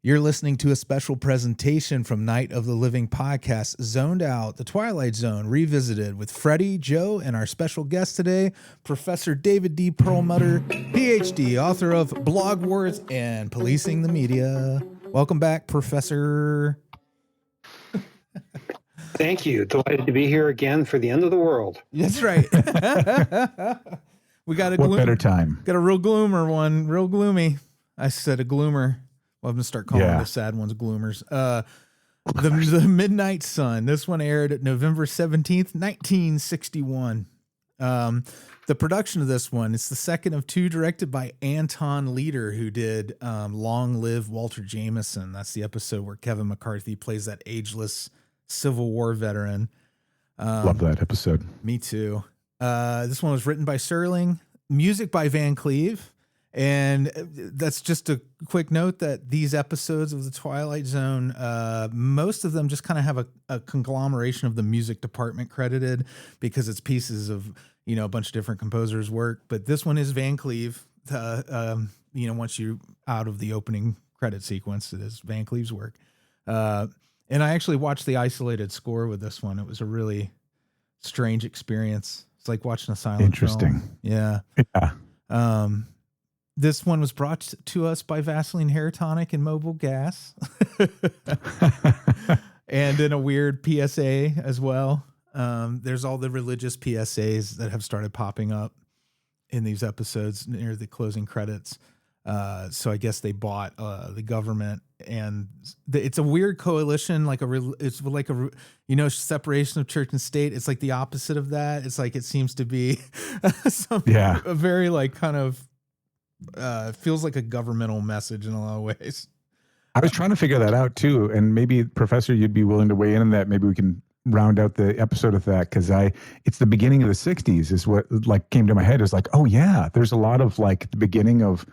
You're listening to a special presentation from Night of the Living podcast, Zoned Out, the Twilight Zone Revisited, with Freddy, Joe, and our special guest today, Professor David D. Perlmutter, PhD, author of Blog Wars and Policing the Media. Welcome back, Professor. Thank you. Delighted to be here again for the end of the world. That's right. We got a what better time? Got a real gloomer one, real gloomy. I said a gloomer. Well, I'm going to start calling the sad ones gloomers. The Midnight Sun. This one aired November 17th, 1961. The production of this one, it's the second of two directed by Anton Leader, who did Long Live Walter Jameson. That's the episode where Kevin McCarthy plays that ageless Civil War veteran. Love that episode. Me too. This one was written by Serling, music by Van Cleve. And that's just a quick note that these episodes of the Twilight Zone, most of them just kind of have a conglomeration of the music department credited because it's pieces of, a bunch of different composers' work. But this one is Van Cleve. Once you out of the opening credit sequence, it is Van Cleve's work. And I actually watched the isolated score with this one. It was a really strange experience. It's like watching a silent film. Yeah. This one was brought to us by Vaseline Hair Tonic and Mobile Gas. And in a weird PSA as well. There's all the religious PSAs that have started popping up in these episodes near the closing credits. So I guess they bought the government, and it's a weird coalition, separation of church and state. It's like the opposite of that. It's like it seems to be a very kind of feels like a governmental message in a lot of ways. I was trying to figure that out too, and maybe Professor, you'd be willing to weigh in on that. Maybe we can round out the episode with that, because it's the beginning of the 60s is what came to my head. Is oh yeah, there's a lot of the beginning of,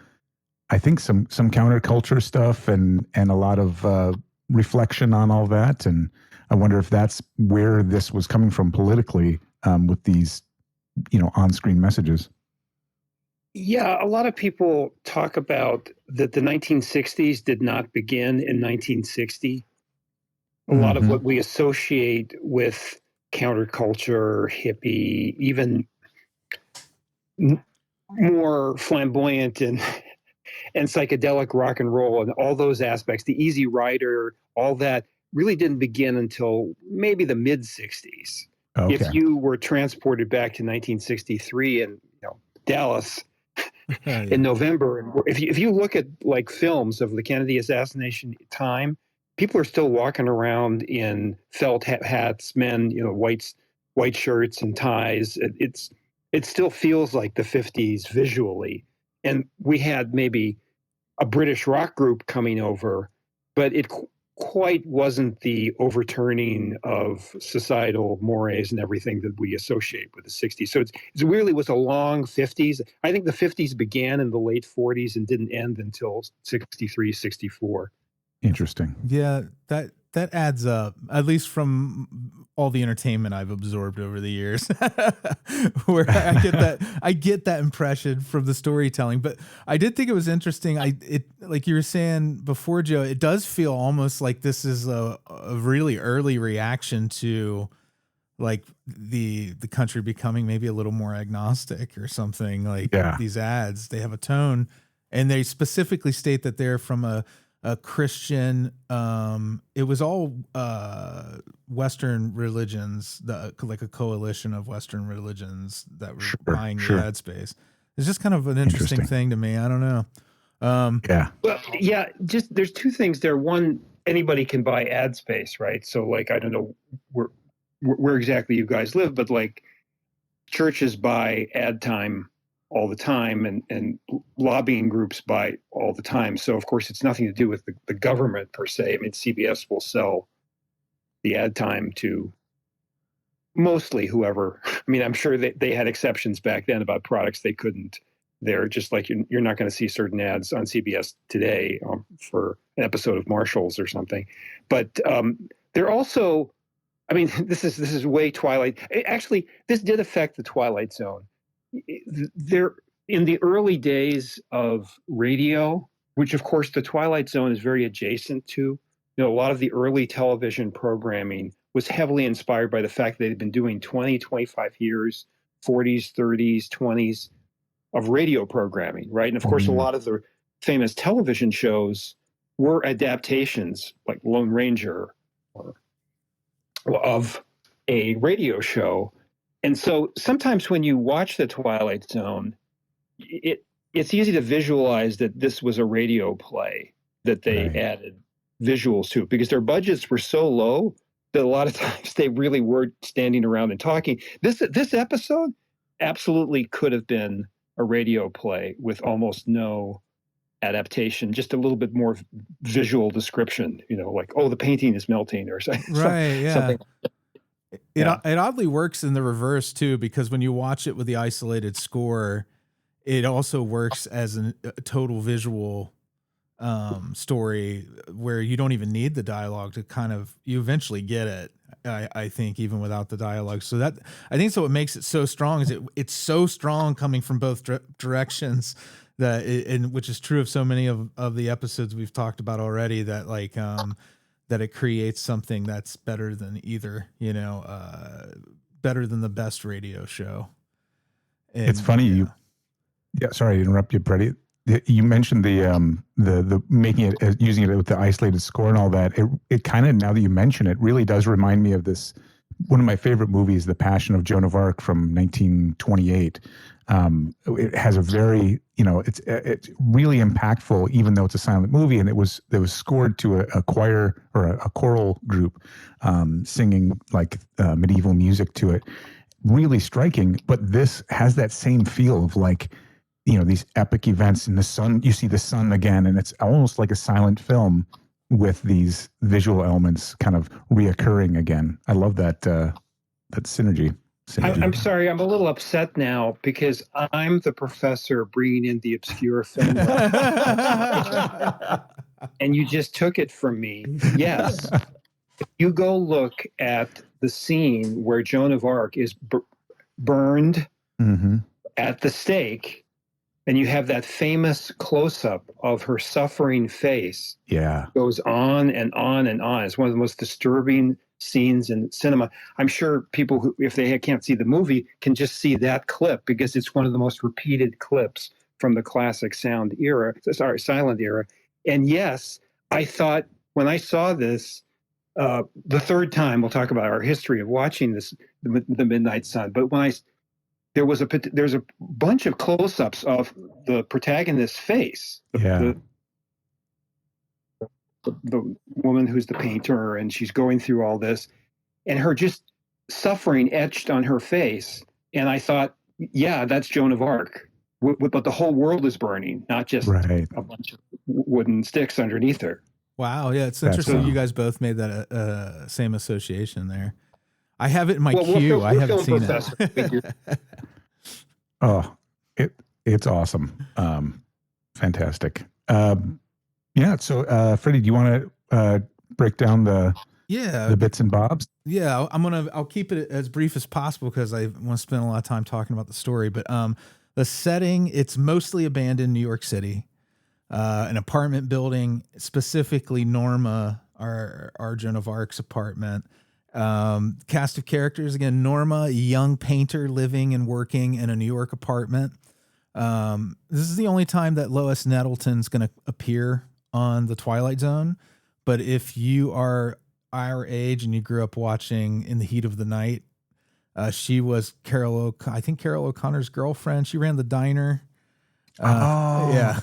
I think some counterculture stuff and a lot of reflection on all that. And I wonder if that's where this was coming from politically with these, on-screen messages. Yeah, a lot of people talk about that the 1960s did not begin in 1960. A lot of what we associate with counterculture, hippie, even more flamboyant and psychedelic rock and roll and all those aspects, the Easy Rider, all that really didn't begin until maybe the mid 60s. Okay. If you were transported back to 1963 in Dallas in November, and if you look at films of the Kennedy assassination time, people are still walking around in felt hats, men, white shirts and ties. It still feels like the 50s visually. And we had maybe a British rock group coming over, but it quite wasn't the overturning of societal mores and everything that we associate with the 60s. So it really was a long 50s. I think the 50s began in the late 40s and didn't end until 63, 64. Interesting. Yeah, that adds up, at least from all the entertainment I've absorbed over the years, where I get that impression from the storytelling. But I did think it was interesting. Like you were saying before, Joe, it does feel almost like this is a really early reaction to the country becoming maybe a little more agnostic or something. These ads, they have a tone, and they specifically state that they're from a Christian, it was all Western religions, like a coalition of Western religions that were buying the ad space. It's just kind of an interesting thing to me. I don't know. Just there's two things there. One, anybody can buy ad space, right? So I don't know where exactly you guys live, but churches buy ad time all the time, and lobbying groups buy all the time. So of course it's nothing to do with the government per se. I mean, CBS will sell the ad time to mostly whoever. I mean, I'm sure they had exceptions back then about products they couldn't. They're just you're not going to see certain ads on CBS today for an episode of Marshalls or something. But they're also, I mean, this is way Twilight. Actually, this did affect the Twilight Zone. There, in the early days of radio, which of course the Twilight Zone is very adjacent to. A lot of the early television programming was heavily inspired by the fact that they'd been doing 20, 25 years, 40s, 30s, 20s of radio programming, right? And of course, a lot of the famous television shows were adaptations, like Lone Ranger, of a radio show. And so sometimes when you watch the Twilight Zone, it's easy to visualize that this was a radio play that they added visuals to, because their budgets were so low that a lot of times they really were standing around and talking. This episode absolutely could have been a radio play with almost no adaptation, just a little bit more visual description, like, oh, the painting is melting or something. Right, yeah. Something. It oddly works in the reverse too, because when you watch it with the isolated score, it also works as a total visual story where you don't even need the dialogue to you eventually get it. I think even without the dialogue. So that, I think, so what makes it so strong is it's so strong coming from both directions, that and which is true of so many of the episodes we've talked about already, that that it creates something that's better than either, better than the best radio show. And, it's funny. Sorry to interrupt you, Freddie. You mentioned the making it, using it with the isolated score and all that. It kind of, now that you mention it, really does remind me of this. One of my favorite movies, The Passion of Joan of Arc from 1928. It has a very, it's really impactful, even though it's a silent movie, and it was scored to a choir or a choral group singing like medieval music to it. Really striking, but this has that same feel of like, these epic events in the sun. You see the sun again, and it's almost like a silent film with these visual elements kind of reoccurring again. I love that synergy. I'm sorry, I'm a little upset now because I'm the professor bringing in the obscure film. And you just took it from me. Yes. If you go look at the scene where Joan of Arc is burned at the stake, and you have that famous close-up of her suffering face. Yeah. It goes on and on and on. It's one of the most disturbing scenes in cinema. I'm sure people who, if they can't see the movie, can just see that clip, because it's one of the most repeated clips from the classic silent era. And yes, I thought when I saw this, the third time, we'll talk about our history of watching this, the Midnight Sun, but when there's a bunch of close-ups of the protagonist's face. The woman who's the painter, and she's going through all this, and her just suffering etched on her face. And I thought, yeah, that's Joan of Arc. But the whole world is burning, not just a bunch of wooden sticks underneath her. Wow, yeah, it's interesting. You guys both made that same association there. I have it in my queue. I haven't seen it. Oh, it's awesome. Fantastic. Yeah. So, Freddie, do you want to break down the bits and bobs? Yeah, I'll keep it as brief as possible because I want to spend a lot of time talking about the story. But the setting, it's mostly abandoned New York City, an apartment building, specifically Norma, our Joan of Arc's apartment. Cast of characters, again, Norma, a young painter living and working in a New York apartment. This is the only time that Lois Nettleton's going to appear on the Twilight Zone. But if you are our age and you grew up watching In the Heat of the Night, she was Carol O'Connor's girlfriend. She ran the diner. Yeah.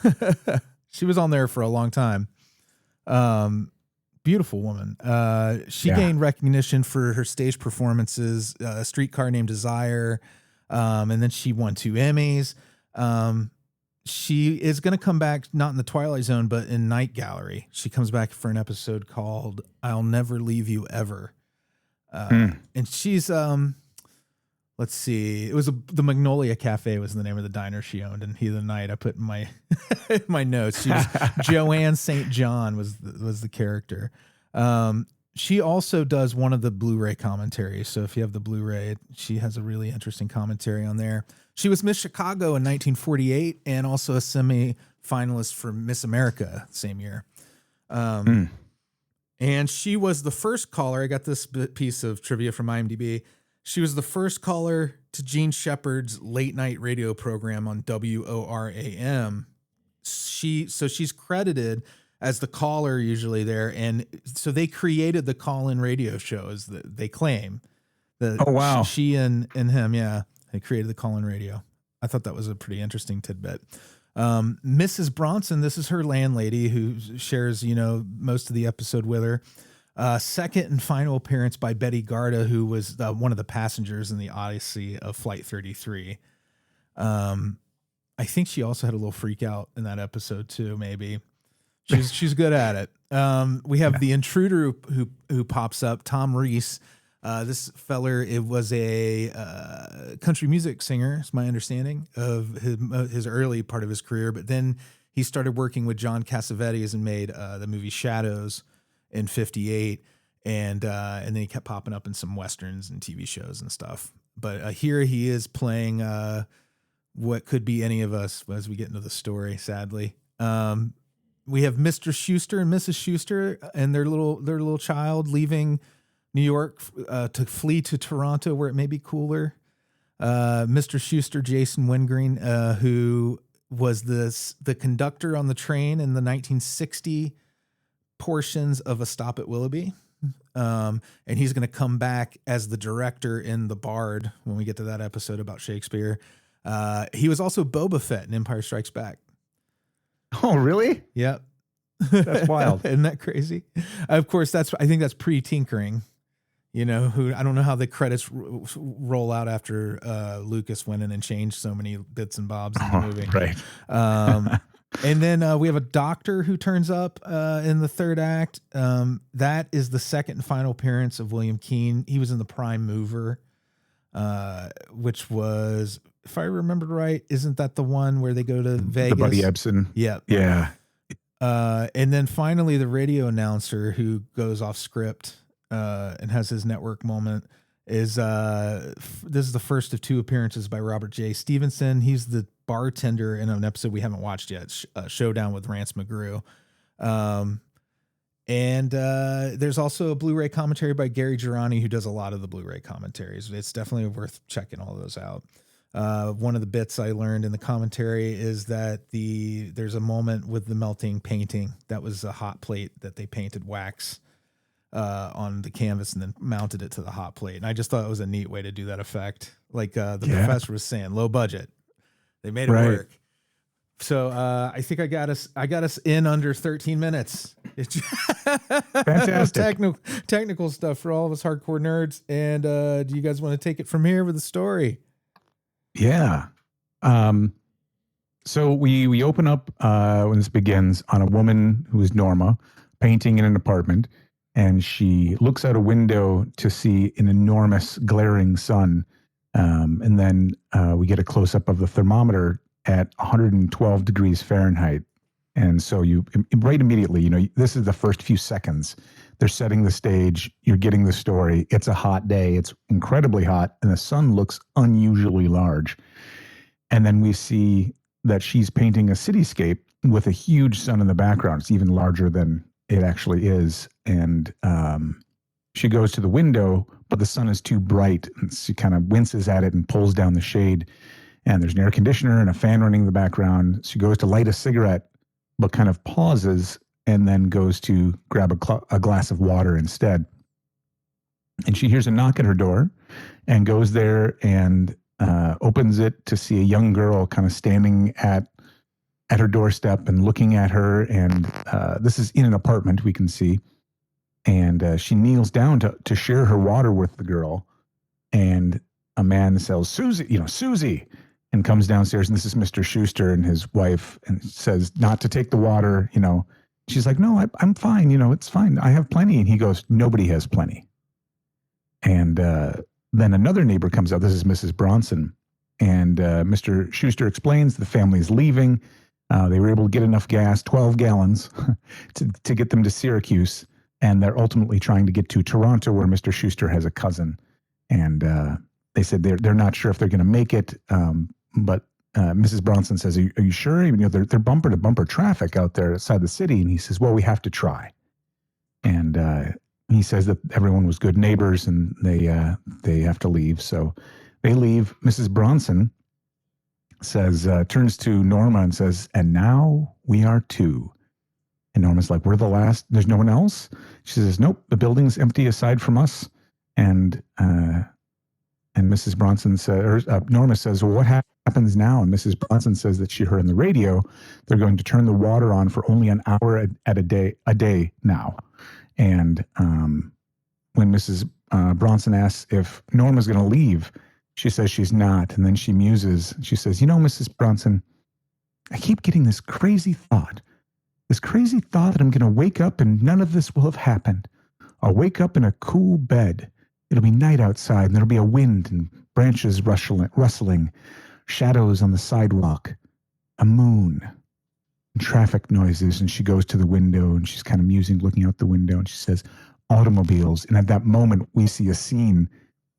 She was on there for a long time. Beautiful woman. She gained recognition for her stage performances, A Streetcar Named Desire, and then she won 2 Emmys. She is going to come back, not in the Twilight Zone, but in Night Gallery. She comes back for an episode called I'll Never Leave You Ever. And she's, let's see, it was the Magnolia Cafe was the name of the diner she owned in Heat of the Night. I put in my my notes. She was Joanne St. John was the character. She also does one of the Blu-ray commentaries. So if you have the Blu-ray, she has a really interesting commentary on there. She was Miss Chicago in 1948 and also a finalist for Miss America same year. And she was the first caller. I got this piece of trivia from IMDb. She was the first caller to Gene Shepard's late night radio program on WORAM. She's credited as the caller usually there. And so they created the call-in radio show, as they claim. Oh, wow. She and him, yeah, they created the call-in radio. I thought that was a pretty interesting tidbit. Mrs. Bronson, this is her landlady who shares, most of the episode with her. Second and final appearance by Betty Garda, who was one of the passengers in the Odyssey of Flight 33. I think she also had a little freak out in that episode too. Maybe she's good at it. We have the intruder who pops up, Tom Reese. This feller, it was a country music singer, is my understanding of his early part of his career. But then he started working with John Cassavetes and made the movie Shadows in '58, and then he kept popping up in some westerns and TV shows and stuff. But here he is playing what could be any of us as we get into the story. Sadly, we have Mr. Schuster and Mrs. Schuster and their little child leaving New York to flee to Toronto, where it may be cooler. Mr. Schuster, Jason Wingreen, who was the conductor on the train in the 1960 portions of A Stop at Willoughby. And he's going to come back as the director in The Bard when we get to that episode about Shakespeare. He was also Boba Fett in Empire Strikes Back. Oh, really? Yep. That's wild. Isn't that crazy? Of course, I think that's pre-tinkering. Who I don't know how the credits roll out after Lucas went in and changed so many bits and bobs in the movie. Right. And then we have a doctor who turns up in the third act. That is the second and final appearance of William Keane. He was in The Prime Mover, which was, if I remember right, isn't that the one where they go to Vegas? The Buddy Ebsen. Yeah. Yeah. And then finally the radio announcer who goes off script and has his network moment is this is the first of two appearances by Robert J. Stevenson. He's the bartender in an episode we haven't watched yet, Showdown with Rance McGrew. And there's also a Blu-ray commentary by Gary Girani, who does a lot of the Blu-ray commentaries. It's definitely worth checking all those out. One of the bits I learned in the commentary is that there's a moment with the melting painting. That was a hot plate that they painted wax on the canvas and then mounted it to the hot plate. And I just thought it was a neat way to do that effect. Like the professor was saying, low budget. They made it work. So I think I got us in under 13 minutes. It's fantastic. Technical stuff for all of us hardcore nerds. And do you guys want to take it from here with the story? Yeah. So we open up when this begins on a woman who is Norma painting in an apartment. And she looks out a window to see an enormous glaring sun. And then we get a close-up of the thermometer at 112 degrees Fahrenheit. And so right immediately, this is the first few seconds. They're setting the stage. You're getting the story. It's a hot day. It's incredibly hot. And the sun looks unusually large. And then we see that she's painting a cityscape with a huge sun in the background. It's even larger than it actually is. And she goes to the window, but the sun is too bright. And she kind of winces at it and pulls down the shade. And there's an air conditioner and a fan running in the background. She goes to light a cigarette, but kind of pauses and then goes to grab a glass of water instead. And she hears a knock at her door and goes there and opens it to see a young girl kind of standing at her doorstep and looking at her. And this is in an apartment, we can see. And she kneels down to share her water with the girl. And a man says, Susie, and comes downstairs. And this is Mr. Schuster and his wife, and says not to take the water. She's like, no, I'm fine. It's fine. I have plenty. And he goes, nobody has plenty. And then another neighbor comes out. This is Mrs. Bronson. And Mr. Schuster explains the family's leaving. They were able to get enough gas, 12 gallons, to get them to Syracuse. And they're ultimately trying to get to Toronto, where Mr. Schuster has a cousin. And they said they're not sure if they're going to make it, but Mrs. Bronson says, are you sure? You know, they're bumper to bumper traffic out there outside the city. And he says, well, we have to try. And he says that everyone was good neighbors and they have to leave. So they leave. Mrs. Bronson says, turns to Norma and says, and now we are two. And Norma's like, we're the last. There's no one else. She says, nope, the building's empty aside from us. And Mrs. Bronson says, Norma says, well, what happens now? And Mrs. Bronson says that she heard on the radio, they're going to turn the water on for only an hour at a day now. And when Mrs. Bronson asks if Norma's going to leave, she says she's not. And then she muses. She says, you know, Mrs. Bronson, I keep getting this crazy thought that I'm going to wake up and none of this will have happened. I'll wake up in a cool bed. It'll be night outside and there'll be a wind and branches rustling, shadows on the sidewalk, a moon, and traffic noises. And she goes to the window and she's kind of musing, looking out the window, and she says, automobiles. And at that moment, we see a scene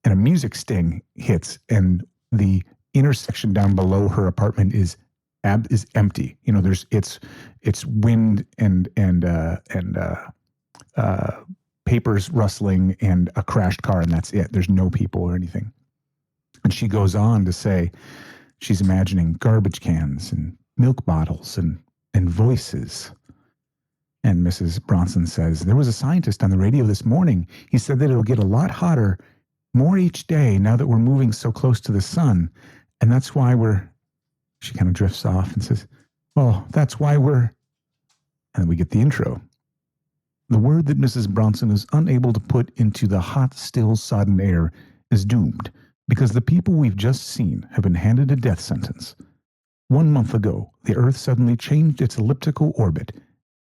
and a music sting hits, and the intersection down below her apartment is empty. You know, it's wind and papers rustling and a crashed car, and that's it. There's no people or anything. And she goes on to say she's imagining garbage cans and milk bottles and voices. And Mrs. Bronson says, there was a scientist on the radio this morning. He said that it'll get a lot hotter, more each day now that we're moving so close to the sun. And that's why she kind of drifts off and says, well, that's why and then we get the intro. The word that Mrs. Bronson is unable to put into the hot, still, sodden air is doomed because the people we've just seen have been handed a death sentence. 1 month ago, the Earth suddenly changed its elliptical orbit,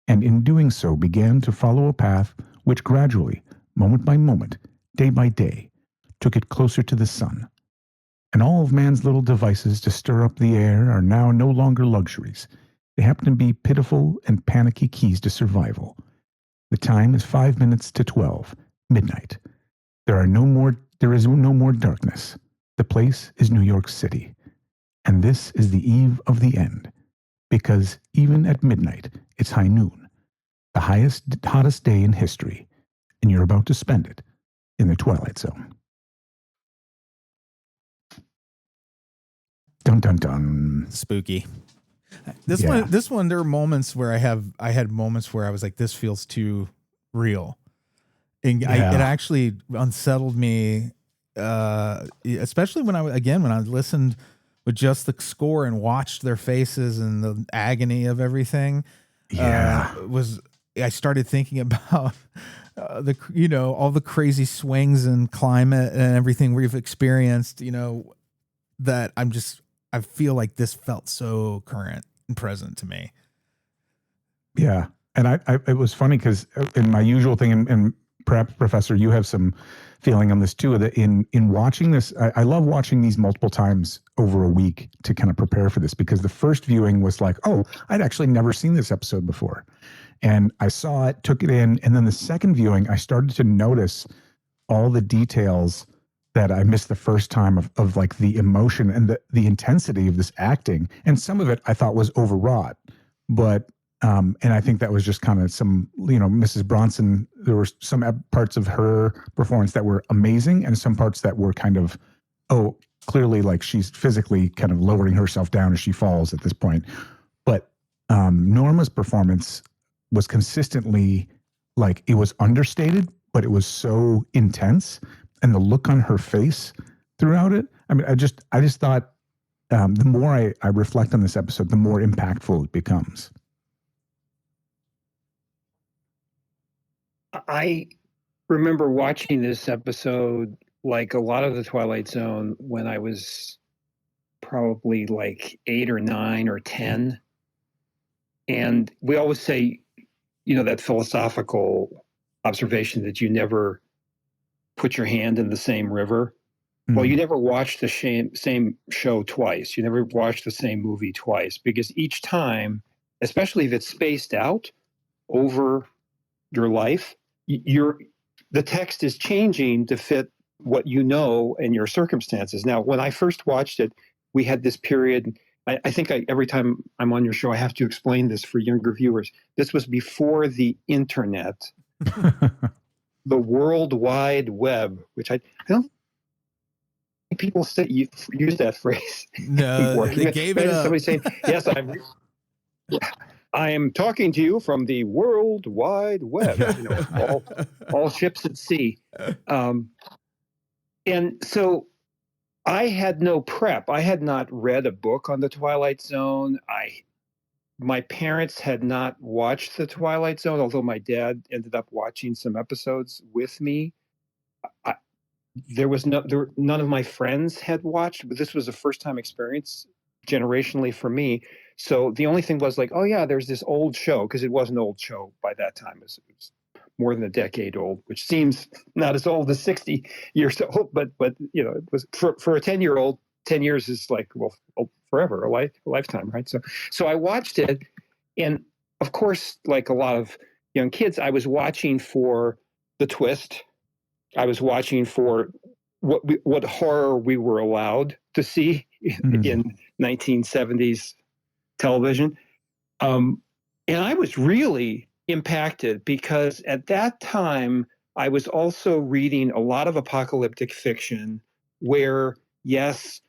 and in doing so began to follow a path which gradually, moment by moment, day by day, took it closer to the sun. And all of man's little devices to stir up the air are now no longer luxuries. They happen to be pitiful and panicky keys to survival. The time is 5 minutes to 12, midnight. There is no more darkness. The place is New York City. And this is the eve of the end. Because even at midnight, it's high noon, the hottest day in history, and you're about to spend it in the Twilight Zone. Dun dun dun. Spooky. This one, there are moments where I had moments where I was like, this feels too real. And it actually unsettled me, especially when I listened with just the score and watched their faces and the agony of everything. I started thinking about all the crazy swings in climate and everything we've experienced, that I feel like this felt so current and present to me. Yeah. And it was funny because in my usual thing, and perhaps Professor, you have some feeling on this too, that in watching this, I love watching these multiple times over a week to kind of prepare for this, because the first viewing was like, oh, I'd actually never seen this episode before. And I saw it, took it in. And then the second viewing, I started to notice all the details that I missed the first time of like the emotion and the intensity of this acting. And some of it I thought was overwrought, but and I think that was just kind of some, Mrs. Bronson, there were some parts of her performance that were amazing and some parts that were kind of, clearly like she's physically kind of lowering herself down as she falls at this point. But Norma's performance was consistently like, it was understated, but it was so intense. And the look on her face throughout it. I mean, I just thought the more I reflect on this episode, the more impactful it becomes. I remember watching this episode, like a lot of the Twilight Zone, when I was probably like 8 or 9 or 10. And we always say, that philosophical observation that you never put your hand in the same river. Well, you never watch the same show twice. You never watch the same movie twice, because each time, especially if it's spaced out over your life, the text is changing to fit what you know and your circumstances. Now, when I first watched it, we had this period I think every time I'm on your show, I have to explain this for younger viewers. This was before the internet, the World Wide Web, which I don't think people use that phrase No, anymore. they gave it up. Somebody saying, yes, I am talking to you from the World Wide Web, all ships at sea. And so I had no prep. I had not read a book on the Twilight Zone. My parents had not watched the Twilight Zone, although my dad ended up watching some episodes with me. None of my friends had watched, but this was a first-time experience generationally for me. So the only thing was like, oh yeah, there's this old show, because it was an old show by that time. It was more than a decade old, which seems not as old as 60 years old, but it was for a 10-year-old. 10 years is like, well, forever, a lifetime, right? So I watched it, and of course, like a lot of young kids, I was watching for the twist. I was watching for what horror we were allowed to see in 1970s television. And I was really impacted because at that time, I was also reading a lot of apocalyptic fiction where, yes,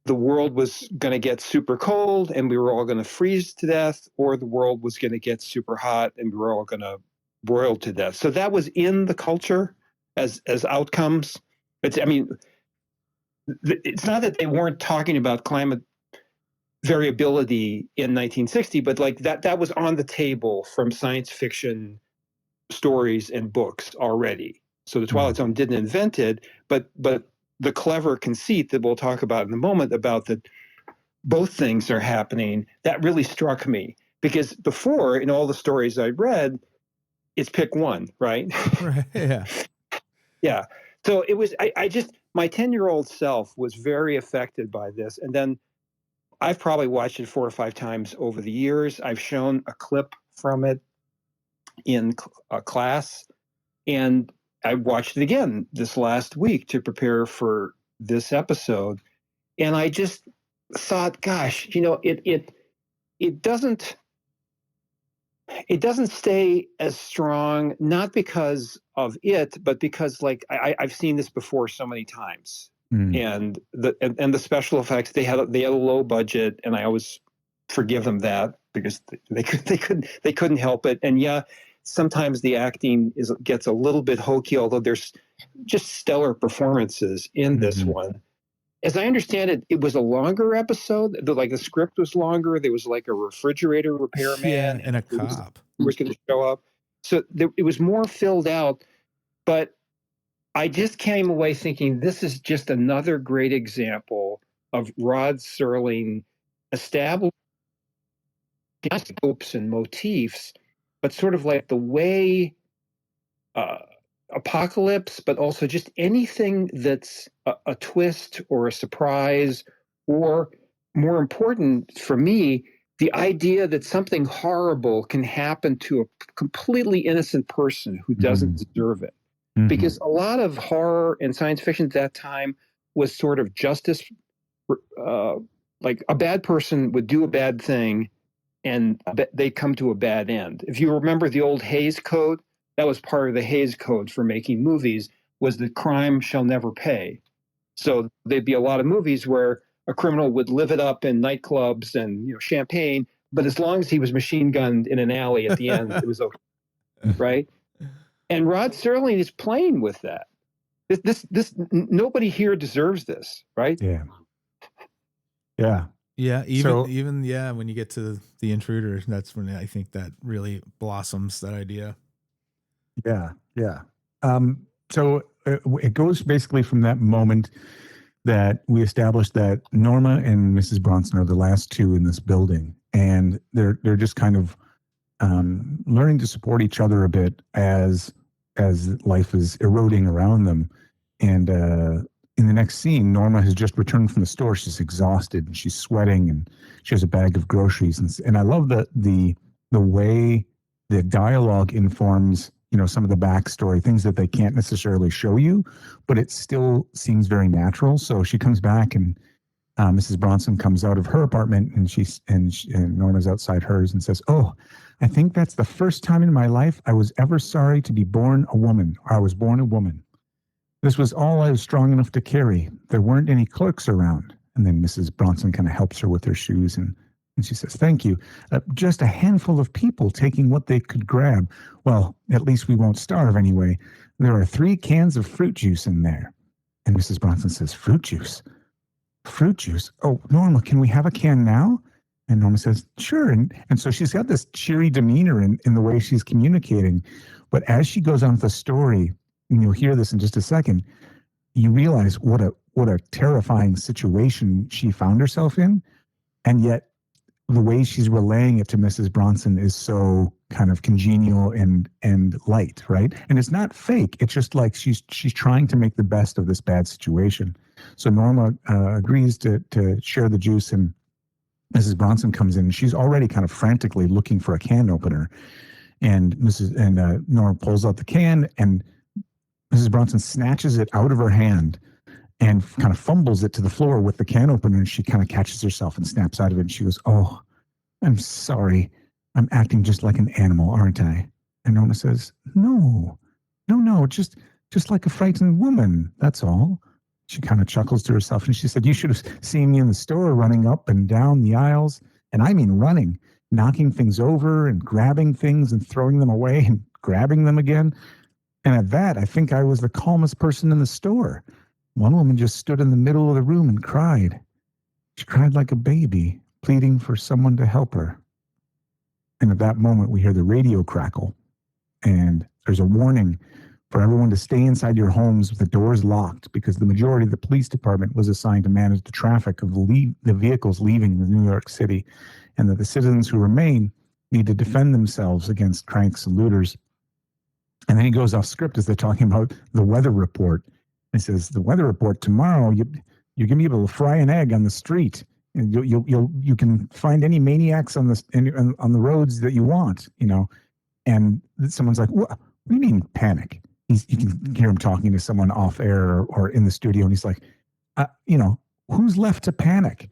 the world was going to get super cold and we were all going to freeze to death, or the world was going to get super hot and we were all going to broil to death. So that was in the culture as outcomes. It's not that they weren't talking about climate variability in 1960, but like that was on the table from science fiction stories and books already. So the Twilight Zone didn't invent it, but the clever conceit that we'll talk about in a moment about that both things are happening, that really struck me, because before, in all the stories I read, it's pick one, right? Right. Yeah. Yeah. So it was, my 10-year-old self was very affected by this. And then I've probably watched it 4 or 5 times over the years. I've shown a clip from it in a class, and I watched it again this last week to prepare for this episode. And I just thought, gosh, it doesn't stay as strong, not because of it, but because like I've seen this before so many times. And the special effects, they had a low budget, and I always forgive them that, because they couldn't help it. And yeah, sometimes the acting gets a little bit hokey, although there's just stellar performances in this one. As I understand it, it was a longer episode. The script was longer. There was like a refrigerator repairman and a cop who was going to show up. So it was more filled out. But I just came away thinking this is just another great example of Rod Serling establishing tropes and motifs, but sort of like the way apocalypse, but also just anything that's a twist or a surprise, or more important for me, the idea that something horrible can happen to a completely innocent person who doesn't deserve it. Because a lot of horror and science fiction at that time was sort of justice, like a bad person would do a bad thing and they come to a bad end. If you remember the old Hays Code, that was part of the Hays Code for making movies, was that crime shall never pay. So there'd be a lot of movies where a criminal would live it up in nightclubs and champagne, but as long as he was machine gunned in an alley at the end, it was okay, right? And Rod Serling is playing with that. This nobody here deserves this, right? Yeah. Even when you get to the intruder, that's when I think that really blossoms, that idea. Yeah. So it goes basically from that moment that we established that Norma and Mrs. Bronson are the last two in this building, and they're just kind of learning to support each other a bit as life is eroding around them. And in the next scene, Norma has just returned from the store. She's exhausted and she's sweating, and she has a bag of groceries. And I love the way the dialogue informs some of the backstory, things that they can't necessarily show you, but it still seems very natural. So she comes back and Mrs. Bronson comes out of her apartment, and Norma's outside hers and says, "Oh, I think that's the first time in my life I was ever sorry to be born a woman, or I was born a woman. This was all I was strong enough to carry. There weren't any clerks around." And then Mrs. Bronson kind of helps her with her shoes, and she says, "Thank you. Just a handful of people taking what they could grab. Well, at least we won't starve anyway. There are 3 cans of fruit juice in there." And Mrs. Bronson says, "Fruit juice? Fruit juice? Oh, Norma, can we have a can now?" And Norma says, "Sure." And so she's got this cheery demeanor in the way she's communicating. But as she goes on with the story, and you'll hear this in just a second, you realize what a terrifying situation she found herself in. And yet the way she's relaying it to Mrs. Bronson is so kind of congenial and light, right? And it's not fake. It's just like she's trying to make the best of this bad situation. So Norma agrees to share the juice, and Mrs. Bronson comes in. She's already kind of frantically looking for a can opener, and Norma pulls out the can, and Mrs. Bronson snatches it out of her hand and kind of fumbles it to the floor with the can opener, and she kind of catches herself and snaps out of it. And she goes, "Oh, I'm sorry. I'm acting just like an animal, aren't I?" And Norma says, No, just like a frightened woman. That's all." She kind of chuckles to herself, and she said, "You should have seen me in the store running up and down the aisles. And I mean running, knocking things over and grabbing things and throwing them away and grabbing them again. And at that, I think I was the calmest person in the store. One woman just stood in the middle of the room and cried. She cried like a baby, pleading for someone to help her." And at that moment, we hear the radio crackle, and there's a warning for everyone to stay inside your homes with the doors locked, because the majority of the police department was assigned to manage the traffic of the vehicles leaving the New York City, and that the citizens who remain need to defend themselves against cranks and looters. And then he goes off script as they're talking about the weather report. He says, "The weather report tomorrow, you're going to be able to fry an egg on the street, and you can find any maniacs on the roads that you want, you know." And someone's like, "What do you mean panic?" You can hear him talking to someone off air or in the studio, and he's like, "Who's left to panic?"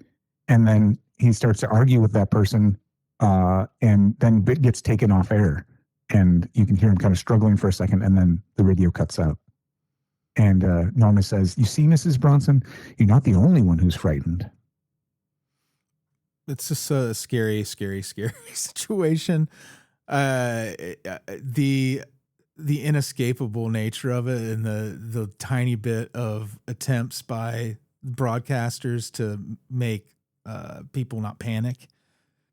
And then he starts to argue with that person, and then gets taken off air, and you can hear him kind of struggling for a second, and then the radio cuts out. And Norma says, "You see, Mrs. Bronson, you're not the only one who's frightened." It's just a scary, scary, scary situation. The inescapable nature of it, and the tiny bit of attempts by broadcasters to make people not panic,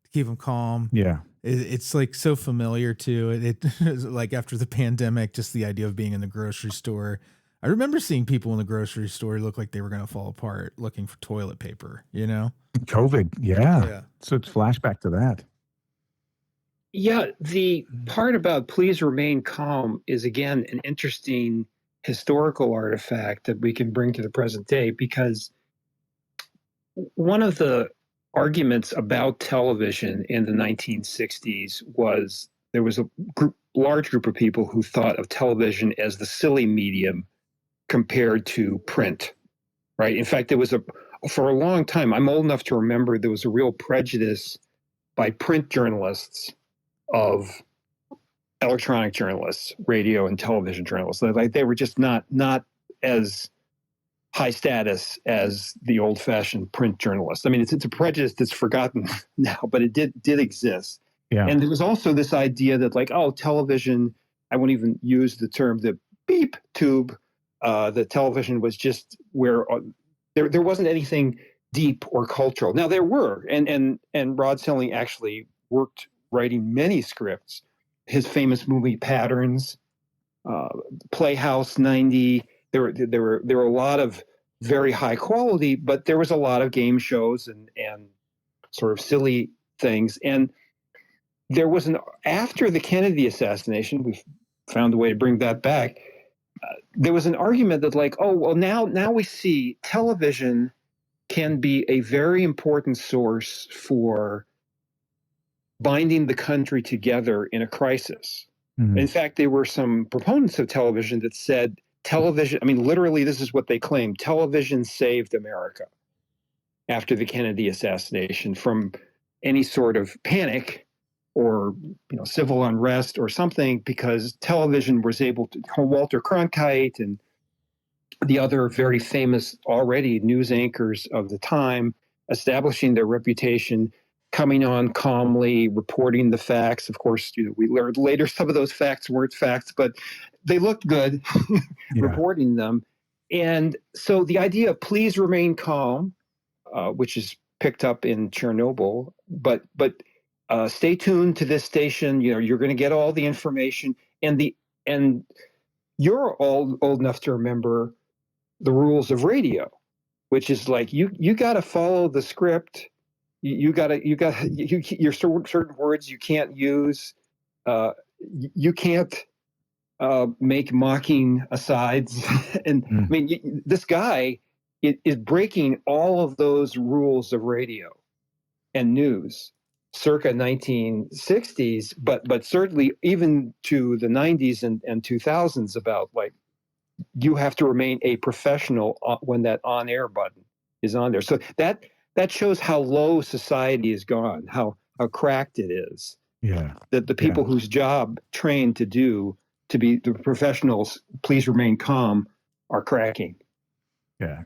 to keep them calm. Yeah. It's like so familiar to it. Like after the pandemic, just the idea of being in the grocery store. I remember seeing people in the grocery store look like they were going to fall apart looking for toilet paper, you know? COVID. Yeah. So it's flashback to that. Yeah, the part about "please remain calm" is, again, an interesting historical artifact that we can bring to the present day, because one of the arguments about television in the 1960s was there was a large group of people who thought of television as the silly medium compared to print, right? In fact, for a long time, I'm old enough to remember, there was a real prejudice by print journalists of electronic journalists, radio and television journalists. They were just not as high status as the old-fashioned print journalists. I mean, it's a prejudice that's forgotten now, but it did exist. Yeah. And there was also this idea that, like, television, I won't even use the term, the beep tube, the television was just where there wasn't anything deep or cultural. Now there were, and Rod Serling actually worked writing many scripts. His famous movie Patterns, Playhouse 90. There were a lot of very high quality, but there was a lot of game shows and sort of silly things. And there was after the Kennedy assassination, we found a way to bring that back. There was an argument that, like, oh, well, now we see television can be a very important source for binding the country together in a crisis. Mm-hmm. In fact, there were some proponents of television that said television, I mean, literally, this is what they claimed: television saved America. after the Kennedy assassination from any sort of panic or civil unrest or something, because television was able to, Walter Cronkite and the other very famous already news anchors of the time, establishing their reputation, coming on calmly, reporting the facts. Of course, we learned later some of those facts weren't facts, but they looked good reporting them. And so the idea of please remain calm, which is picked up in Chernobyl, but stay tuned to this station. You're going to get all the information, and you're old enough to remember the rules of radio, which is like you got to follow the script. You got your certain words you can't use. You can't make mocking asides, and I mean this guy is breaking all of those rules of radio and news circa 1960s, but certainly even to the 90s and 2000s, about like you have to remain a professional when that on-air button is on there. So that shows how low society has gone, how cracked it is. Yeah. That the people whose job trained to be the professionals, please remain calm, are cracking. Yeah.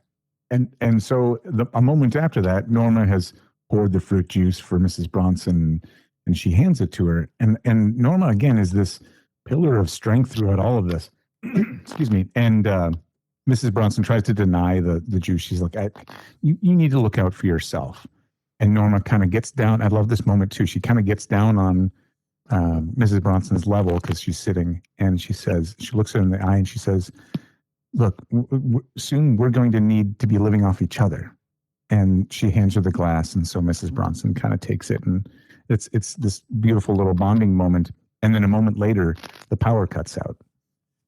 And so a moment after that, Norma has poured the fruit juice for Mrs. Bronson, and she hands it to her. And Norma, again, is this pillar of strength throughout all of this. Excuse me. And Mrs. Bronson tries to deny the juice. She's like, you need to look out for yourself. And Norma kind of gets down. I love this moment too. She kind of gets down on Mrs. Bronson's level because she's sitting, and she looks her in the eye and she says, look, soon we're going to need to be living off each other. And she hands her the glass. And so Mrs. Bronson kind of takes it, and it's this beautiful little bonding moment. And then a moment later, the power cuts out.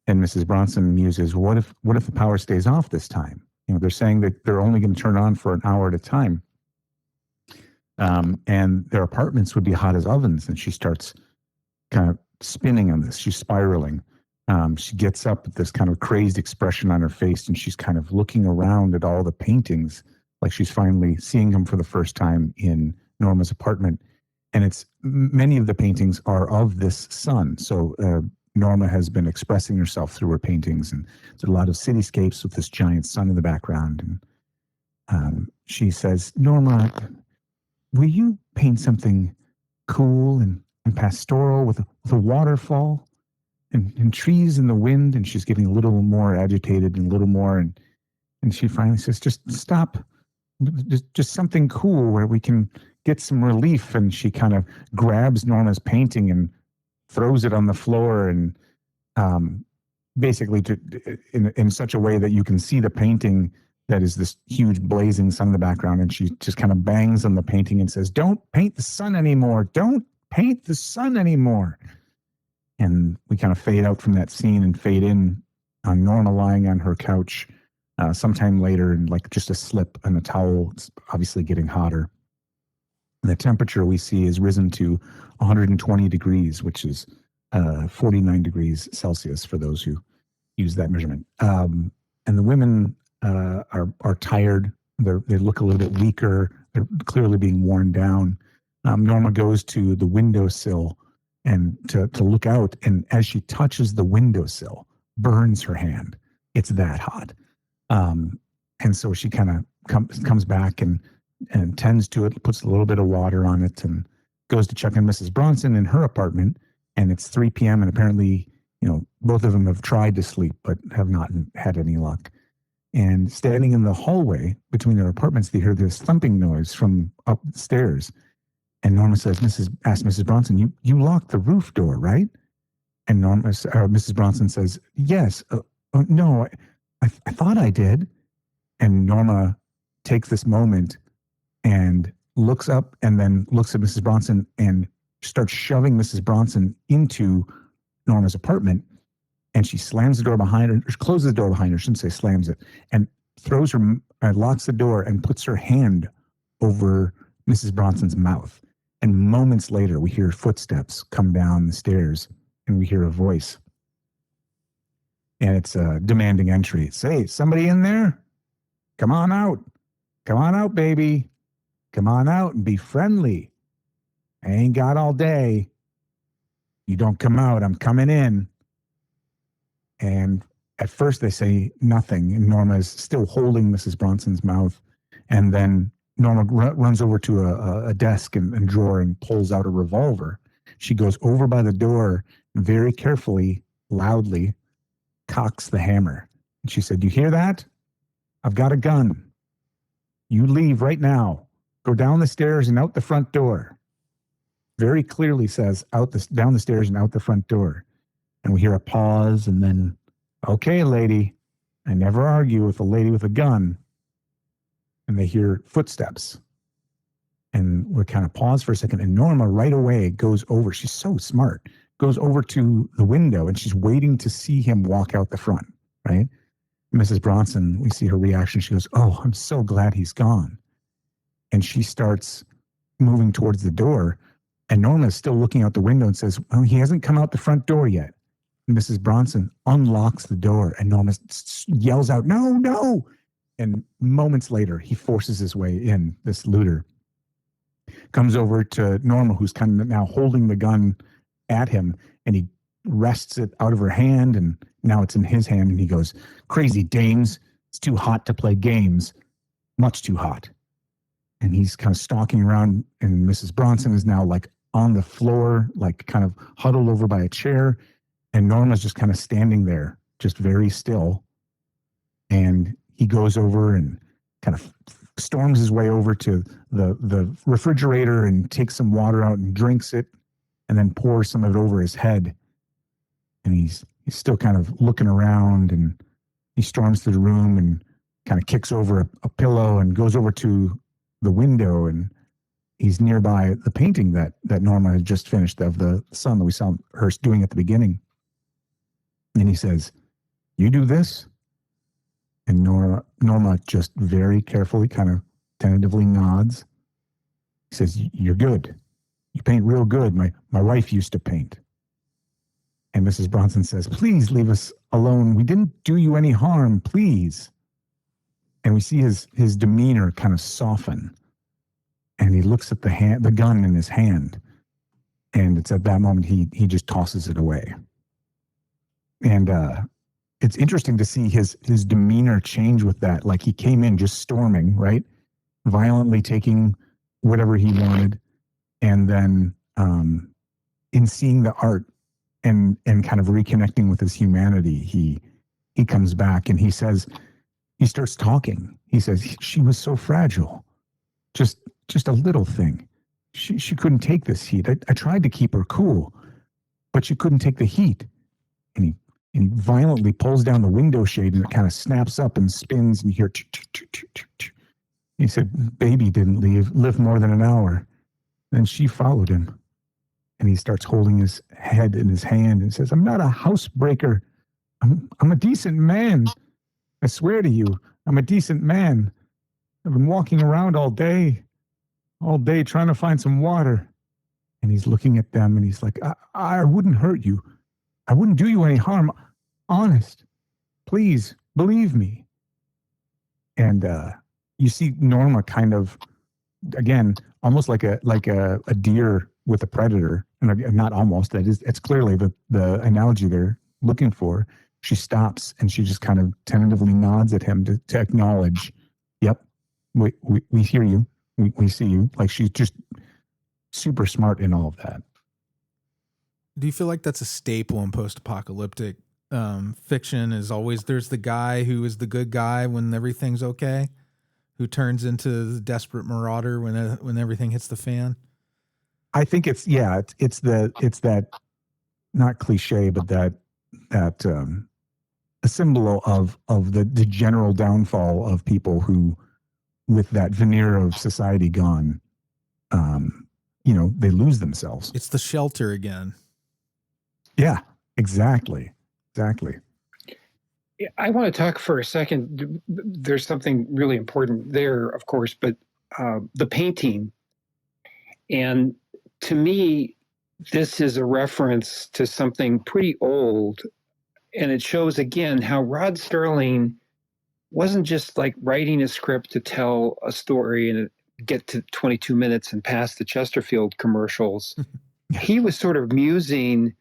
And Mrs. Bronson muses, what if the power stays off this time? They're saying that they're only going to turn on for an hour at a time. And their apartments would be hot as ovens. And she starts kind of spinning on this. She's spiraling. She gets up with this kind of crazed expression on her face, and she's kind of looking around at all the paintings, like she's finally seeing them for the first time in Norma's apartment. And many of the paintings are of this sun. So Norma has been expressing herself through her paintings, and there's a lot of cityscapes with this giant sun in the background. And she says, Norma, will you paint something cool and pastoral with a waterfall and trees in the wind? And she's getting a little more agitated and a little more. And she finally says, just stop, just something cool where we can get some relief. And she kind of grabs Norma's painting and throws it on the floor, and basically in such a way that you can see the painting that is this huge blazing sun in the background. And she just kind of bangs on the painting and says, don't paint the sun anymore. Don't paint the sun anymore. And we kind of fade out from that scene and fade in on Norma lying on her couch sometime later, and like just a slip and a towel. It's obviously getting hotter. And the temperature we see is risen to 120 degrees, which is 49 degrees Celsius for those who use that measurement. And the women are tired. They look a little bit weaker. They're clearly being worn down. Norma goes to the windowsill and to look out, and as she touches the windowsill, burns her hand. It's that hot. And so she kind of comes back and tends to it, puts a little bit of water on it, and goes to check on Mrs. Bronson in her apartment. And it's 3 p.m. and apparently, both of them have tried to sleep but have not had any luck. And standing in the hallway between their apartments, they hear this thumping noise from upstairs. And Norma asks Mrs. Bronson, you locked the roof door, right? And Mrs. Bronson says, yes. No, I thought I did. And Norma takes this moment and looks up, and then looks at Mrs. Bronson and starts shoving Mrs. Bronson into Norma's apartment. And she slams the door behind her, or closes the door behind her, I shouldn't say slams it, and throws her, locks the door and puts her hand over Mrs. Bronson's mouth. And moments later, we hear footsteps come down the stairs, and we hear a voice. And it's a demanding entry. Say, somebody in there? Come on out. Come on out, baby. Come on out and be friendly. I ain't got all day. You don't come out, I'm coming in. And at first they say nothing, and Norma is still holding Mrs. Bronson's mouth. And then Norma runs over to a desk and drawer and pulls out a revolver. She goes over by the door, very carefully, loudly, cocks the hammer. And she said, "You hear that? I've got a gun. You leave right now. Go down the stairs and out the front door." Very clearly says down the stairs and out the front door. And we hear a pause, and then, "Okay, lady, I never argue with a lady with a gun." And they hear footsteps. And we kind of pause for a second, and Norma right away goes over. She's so smart. Goes over to the window, and she's waiting to see him walk out the front, right? Mrs. Bronson, we see her reaction. She goes, "Oh, I'm so glad he's gone." And she starts moving towards the door, and Norma is still looking out the window and says, "Oh, he hasn't come out the front door yet." And Mrs. Bronson unlocks the door, and Norma yells out, "No, no." And moments later, he forces his way in, this looter. Comes over to Norma, who's kind of now holding the gun at him, and he wrests it out of her hand, and now it's in his hand, and he goes, "Crazy dames, it's too hot to play games, much too hot." And he's kind of stalking around, and Mrs. Bronson is now like on the floor, like kind of huddled over by a chair, and Norma's just kind of standing there, just very still. And he goes over and kind of storms his way over to the refrigerator and takes some water out and drinks it, and then pours some of it over his head. And he's still kind of looking around, and he storms through the room and kind of kicks over a pillow and goes over to the window, and he's nearby the painting that Norma had just finished of the sun that we saw her doing at the beginning. And he says, "You do this?" And Norma just very carefully, kind of tentatively nods. He says, "You're good. You paint real good. My wife used to paint." And Mrs. Bronson says, "Please leave us alone. We didn't do you any harm, please." And we see his demeanor kind of soften. And he looks at the gun in his hand. And it's at that moment he just tosses it away. And it's interesting to see his demeanor change with that. Like he came in just storming, right? Violently taking whatever he wanted. And then in seeing the art and kind of reconnecting with his humanity, he comes back and he starts talking. He says, "She was so fragile. Just a little thing. She couldn't take this heat. I tried to keep her cool, but she couldn't take the heat." And he violently pulls down the window shade, and it kind of snaps up and spins, and you hear He said, "Baby didn't live more than an hour." Then she followed him. And he starts holding his head in his hand and says, "I'm not a housebreaker. I'm a decent man. I swear to you, I'm a decent man. I've been walking around all day trying to find some water." And he's looking at them, and he's like, I wouldn't hurt you. I wouldn't do you any harm. Honest. Please believe me." And you see Norma kind of, again, almost like a deer with a predator, and not almost. It's clearly the analogy they're looking for. She stops and she just kind of tentatively nods at him to acknowledge, "Yep, we hear you, we see you." Like she's just super smart in all of that. Do you feel like that's a staple in post-apocalyptic fiction? Is always there's the guy who is the good guy when everything's okay, who turns into the desperate marauder when everything hits the fan? I think it's that, not cliche, but that a symbol of the general downfall of people who, with that veneer of society gone, they lose themselves. It's the shelter again. Yeah, exactly. I want to talk for a second. There's something really important there, of course, but the painting. And to me, this is a reference to something pretty old. And it shows, again, how Rod Serling wasn't just like writing a script to tell a story and get to 22 minutes and pass the Chesterfield commercials. He was sort of musing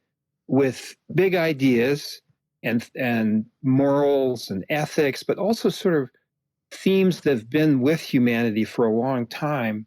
with big ideas and morals and ethics, but also sort of themes that have been with humanity for a long time.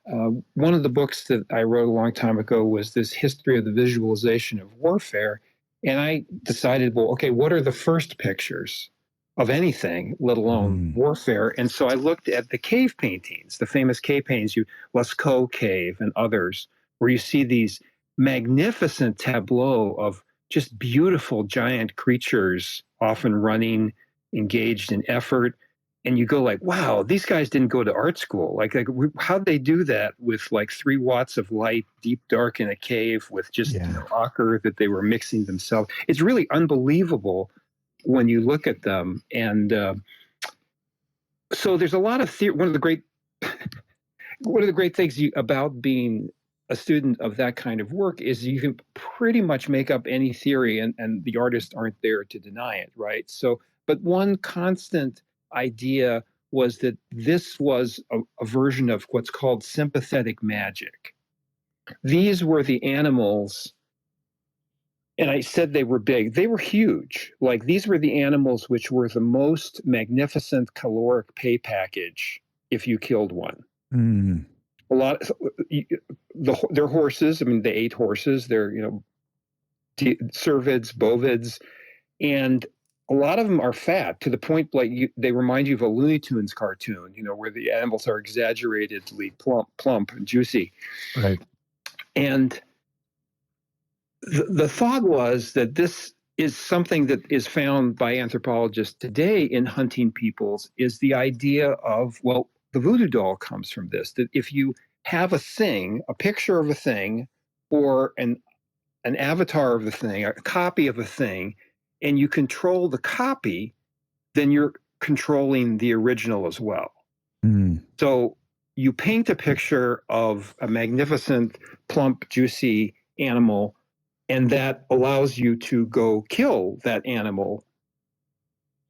One of the books that I wrote a long time ago was this history of the visualization of warfare. And I decided, well, okay, what are the first pictures of anything, let alone warfare? And so I looked at the cave paintings, the famous cave paintings, Lascaux Cave and others, where you see these magnificent tableau of just beautiful giant creatures, often running, engaged in effort. And you go like, wow, these guys didn't go to art school. Like how'd they do that with like 3 watts of light, deep dark in a cave with just ochre that they were mixing themselves? It's really unbelievable when you look at them. And so there's a lot of theory. One of the great things about being a student of that kind of work is you can pretty much make up any theory, and the artists aren't there to deny it, right? So, but one constant idea was that this was a version of what's called sympathetic magic. These were the animals, and I said they were big. They were huge. Like these were the animals which were the most magnificent caloric pay package if you killed one. A lot of their horses. I mean, they ate horses. They're cervids, bovids, and a lot of them are fat to the point like they remind you of a Looney Tunes cartoon, where the animals are exaggeratedly plump and juicy. Right. And the thought was that this is something that is found by anthropologists today in hunting peoples, is the idea of, well, the voodoo doll comes from this, that if you have a thing, a picture of a thing, or an avatar of the thing, a copy of a thing, and you control the copy, then you're controlling the original as well. So you paint a picture of a magnificent, plump, juicy animal, and that allows you to go kill that animal.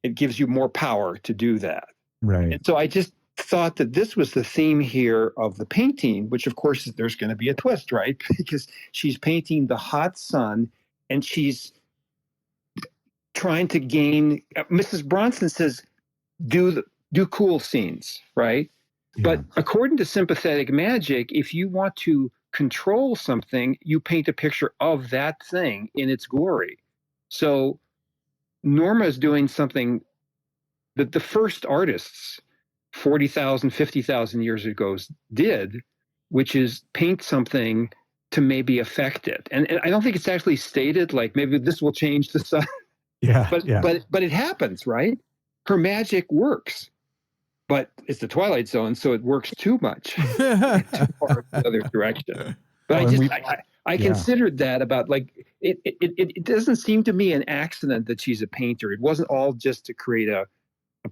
It gives you more power to do that. Right. And so I just thought that this was the theme here of the painting, which of course there's going to be a twist, right? Because she's painting the hot sun and she's trying to gain. Mrs. Bronson says, do cool scenes, right? Yeah. But according to sympathetic magic, if you want to control something, you paint a picture of that thing in its glory. So Norma is doing something that the first artists 40,000, 50,000 years ago did, which is paint something to maybe affect it. And I don't think it's actually stated like maybe this will change the sun. But it happens, right? Her magic works. But it's the Twilight Zone, so it works too much, too far the other direction. But I considered that about like it doesn't seem to me an accident that she's a painter. It wasn't all just to create a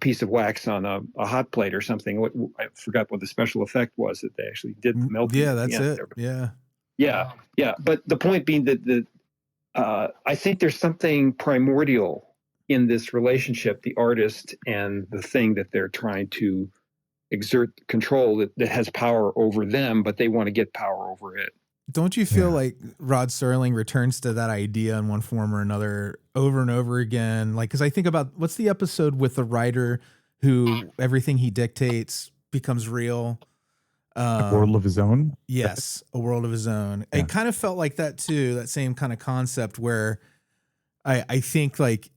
piece of wax on a hot plate or something. I forgot what the special effect was that they actually did the melting. Yeah, that's it. Yeah. But the point being that I think there's something primordial in this relationship, the artist and the thing that they're trying to exert control that has power over them, but they want to get power over it. Don't you feel like Rod Serling returns to that idea in one form or another over and over again? Like, because I think about what's the episode with the writer who everything he dictates becomes real. A world of his own? Yes, a world of his own. Yeah. It kind of felt like that too, that same kind of concept where I think like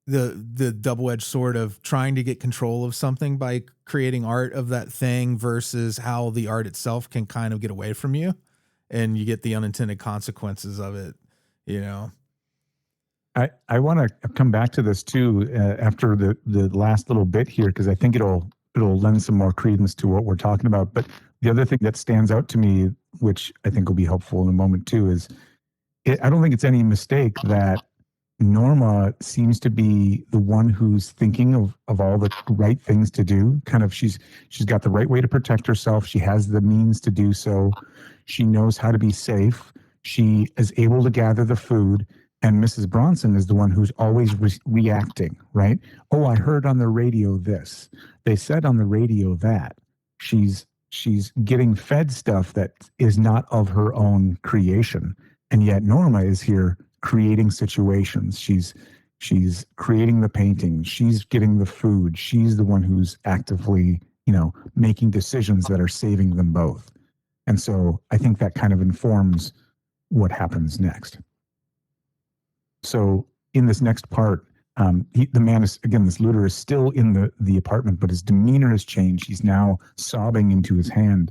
the double-edged sword of trying to get control of something by creating art of that thing versus how the art itself can kind of get away from you and you get the unintended consequences of it, I want to come back to this too after the last little bit here, because I think it'll lend some more credence to what we're talking about. But the other thing that stands out to me, which I think will be helpful in a moment too, is I don't think it's any mistake that Norma seems to be the one who's thinking of all the right things to do. Kind of she's got the right way to protect herself. She has the means to do so. She knows how to be safe. She is able to gather the food. And Mrs. Bronson is the one who's always reacting, right? Oh, I heard on the radio this. They said on the radio that. She's getting fed stuff that is not of her own creation. And yet Norma is here creating situations. She's creating the painting. She's getting the food. She's the one who's actively, making decisions that are saving them both. And so I think that kind of informs what happens next. So in this next part, the man is, again, this looter is still in the apartment, but his demeanor has changed. He's now sobbing into his hand,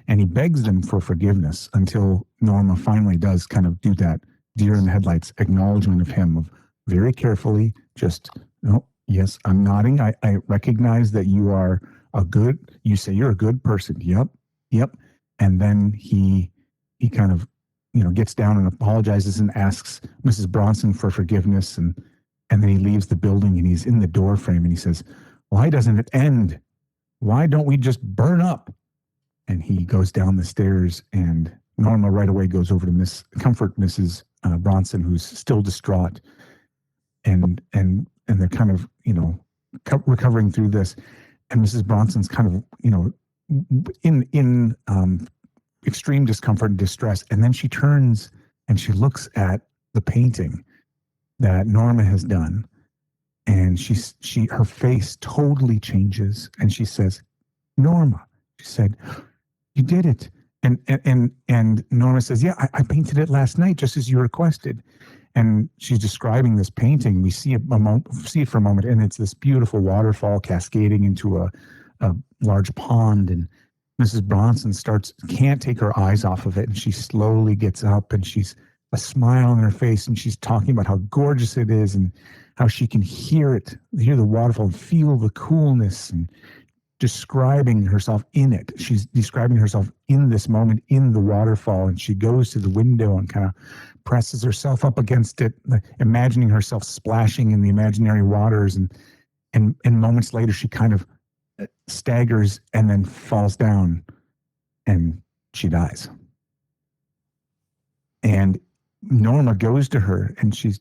and he begs them for forgiveness until Norma finally does kind of do that deer in the headlights acknowledgement of him, of very carefully, just, oh, yes, I'm nodding. I recognize that you say you're a good person. Yep. And then he kind of, gets down and apologizes and asks Mrs. Bronson for forgiveness. And then he leaves the building and he's in the door frame and he says, why doesn't it end? Why don't we just burn up? And he goes down the stairs, and Norma right away goes over to comfort Mrs. Bronson, who's still distraught. And they're kind of, recovering through this. And Mrs. Bronson's kind of, in extreme discomfort and distress. And then she turns and she looks at the painting that Norma has done. And her face totally changes. And she says, Norma, she said, you did it. And Norma says, yeah, I painted it last night, just as you requested. And she's describing this painting. We see it for a moment, and it's this beautiful waterfall cascading into a large pond. And Mrs. Bronson can't take her eyes off of it. And she slowly gets up, and she's a smile on her face, and she's talking about how gorgeous it is and how she can hear the waterfall and feel the coolness, and describing herself in it. She's describing herself in this moment in the waterfall, and she goes to the window and kind of presses herself up against it, imagining herself splashing in the imaginary waters. And moments later, she kind of staggers and then falls down, and she dies. And Norma goes to her, and she's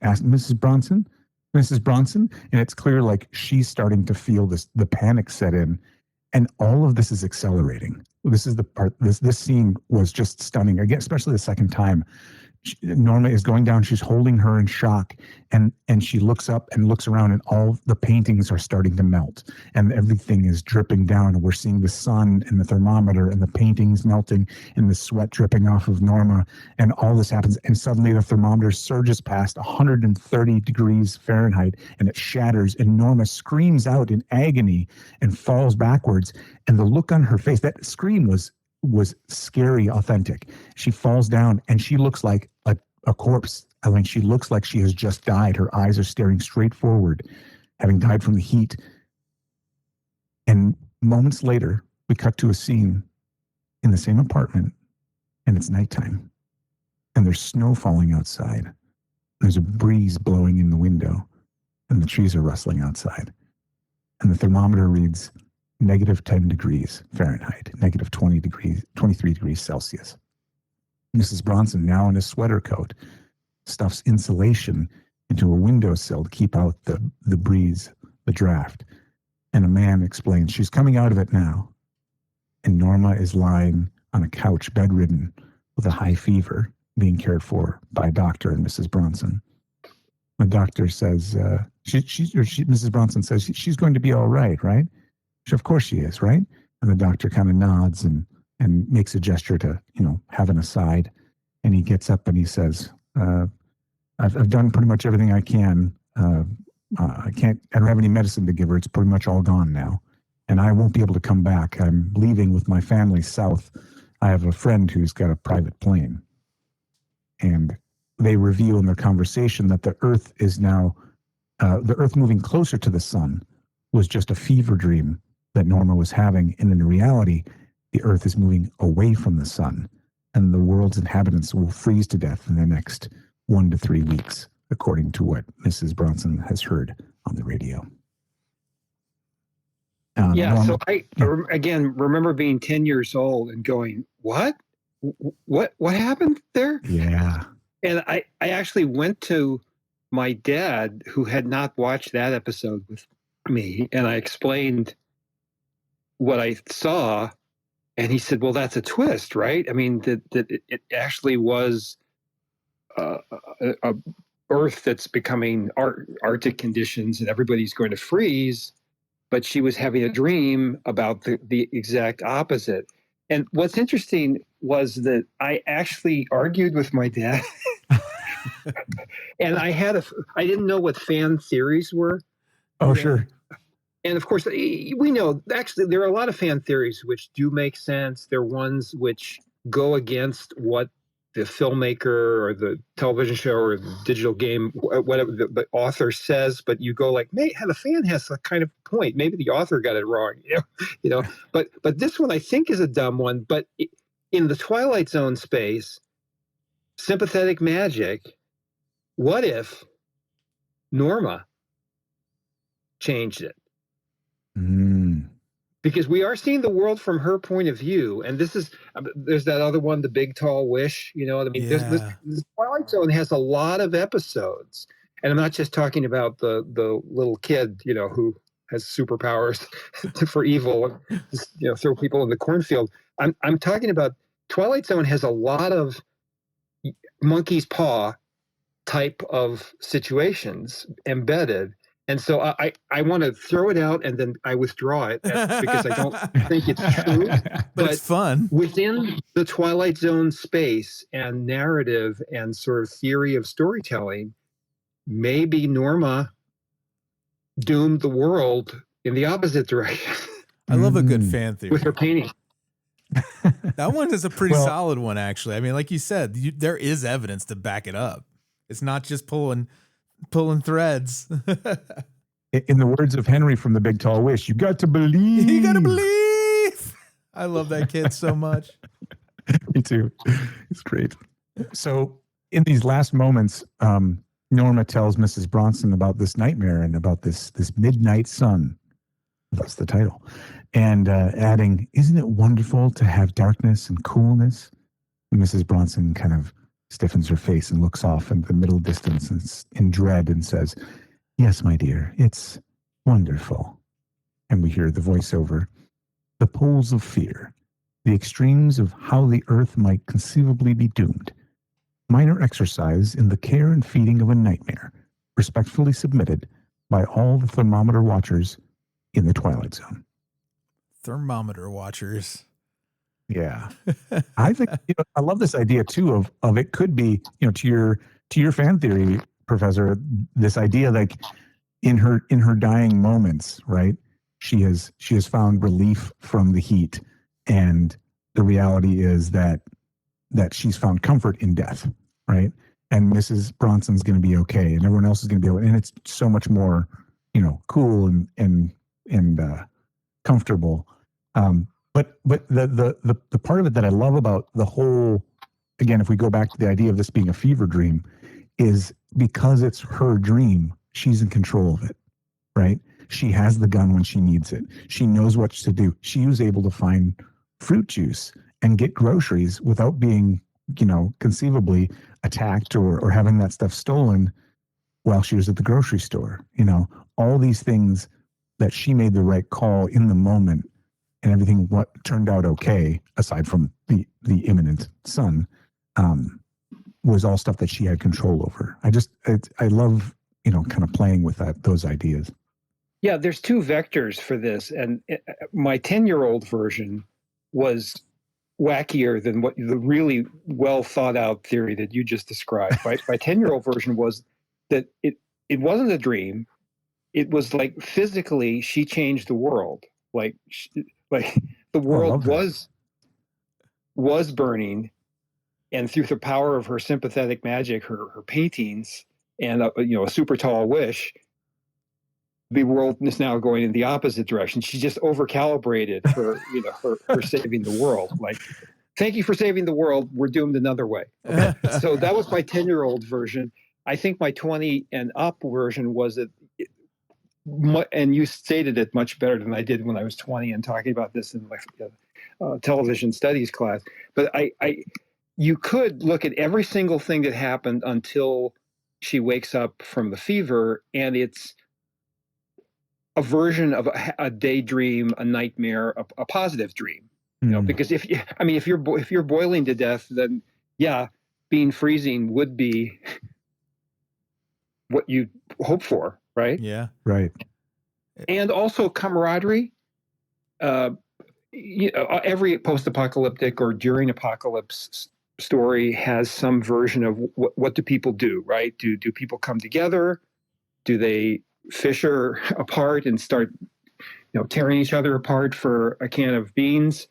asked, Mrs. Bronson, and it's clear like she's starting to feel the panic set in, and all of this is accelerating. This is the part. This scene was just stunning. Again, especially the second time. Norma is going down. She's holding her in shock, and she looks up and looks around, and all the paintings are starting to melt, and everything is dripping down. And we're seeing the sun and the thermometer and the paintings melting and the sweat dripping off of Norma, and all this happens. And suddenly the thermometer surges past 130 degrees Fahrenheit, and it shatters. And Norma screams out in agony and falls backwards. And the look on her face, that scream was scary, authentic. She falls down and she looks like a corpse. I mean, she looks like she has just died. Her eyes are staring straight forward, having died from the heat. And moments later, we cut to a scene in the same apartment, and it's nighttime. And there's snow falling outside. There's a breeze blowing in the window, and the trees are rustling outside. And the thermometer reads -10 degrees Fahrenheit, -23 degrees Celsius. Mrs. Bronson, now in a sweater coat, stuffs insulation into a windowsill to keep out the breeze, the draft. And a man explains she's coming out of it now. And Norma is lying on a couch, bedridden, with a high fever, being cared for by a doctor and Mrs. Bronson. The doctor says, Mrs. Bronson says, she's going to be all right, right? Of course she is, right? And the doctor kind of nods and makes a gesture to, have an aside. And he gets up and he says, I've done pretty much everything I can. I don't have any medicine to give her. It's pretty much all gone now. And I won't be able to come back. I'm leaving with my family south. I have a friend who's got a private plane. And they reveal in their conversation that the Earth is now, the Earth moving closer to the sun was just a fever dream that Norma was having. And in reality, the Earth is moving away from the sun, and the world's inhabitants will freeze to death in the next 1 to 3 weeks, according to what Mrs. Bronson has heard on the radio. So I again remember being 10 years old and going, what happened there? Yeah. And I actually went to my dad, who had not watched that episode with me, and I explained what I saw, and he said, "Well, that's a twist, right? I mean, that it actually was a Earth that's becoming Arctic conditions, and everybody's going to freeze." But she was having a dream about the exact opposite. And what's interesting was that I actually argued with my dad, and I didn't know what fan theories were. Oh, sure. And of course, we know actually there are a lot of fan theories which do make sense. There are ones which go against what the filmmaker or the television show or the digital game, whatever the author says, but you go like, the fan has a kind of point. Maybe the author got it wrong, you know. But this one I think is a dumb one. But in the Twilight Zone space, sympathetic magic. What if Norma changed it? Because we are seeing the world from her point of view, and there's that other one, The Big Tall Wish. You know, I mean, this Twilight Zone has a lot of episodes, and I'm not just talking about the little kid, who has superpowers for evil, throw people in the cornfield. I'm talking about Twilight Zone has a lot of monkey's paw type of situations embedded. And so I want to throw it out, and then I withdraw it because I don't think it's true. But it's fun. Within the Twilight Zone space and narrative and sort of theory of storytelling, maybe Norma doomed the world in the opposite direction. I love a good fan theory. With her painting. That one is a pretty solid one, actually. I mean, like you said, there is evidence to back it up. It's not just pulling threads. In the words of Henry from The Big Tall Wish, you got to believe. You got to believe. I love that kid so much. Me too. It's great. So in these last moments, Norma tells Mrs. Bronson about this nightmare and about this midnight sun. That's the title. And adding, isn't it wonderful to have darkness and coolness? And Mrs. Bronson kind of stiffens her face and looks off in the middle distance in dread and says, yes, my dear, it's wonderful. And we hear the voiceover, the poles of fear, the extremes of how the earth might conceivably be doomed. Minor exercise in the care and feeding of a nightmare, respectfully submitted by all the thermometer watchers in the Twilight Zone. Thermometer watchers. Yeah. I think I love this idea too of it could be, to your fan theory, Professor, this idea like in her dying moments, right? She has found relief from the heat, and the reality is that she's found comfort in death, right? And Mrs. Bronson's going to be okay, and everyone else is going to be okay, and it's so much more, cool and comfortable. But the part of it that I love about the whole, again, if we go back to the idea of this being a fever dream, is because it's her dream, she's in control of it, right? She has the gun when she needs it. She knows what to do. She was able to find fruit juice and get groceries without being, conceivably attacked or having that stuff stolen while she was at the grocery store. All these things that she made the right call in the moment, and everything what turned out okay, aside from the imminent sun, was all stuff that she had control over. I love, kind of playing with those ideas. Yeah, there's two vectors for this. And my 10-year-old version was wackier than what the really well thought out theory that you just described. My 10-year-old version was that it wasn't a dream. It was like physically she changed the world. Like the world was burning, and through the power of her sympathetic magic, her paintings, and a super tall wish, the world is now going in the opposite direction. She just overcalibrated for her saving the world. Like, thank you for saving the world. We're doomed another way. Okay? So that was my 10-year-old version. I think my 20 and up version was that. And you stated it much better than I did when I was 20 and talking about this in my television studies class. But you could look at every single thing that happened until she wakes up from the fever, and it's a version of a daydream, a nightmare, a positive dream. You know, because if you're boiling to death, then yeah, being freezing would be what you hope for, right? Yeah. Right. And also camaraderie. Every post-apocalyptic or during apocalypse story has some version of what do people do, right? Do people come together? Do they fissure apart and start, tearing each other apart for a can of beans?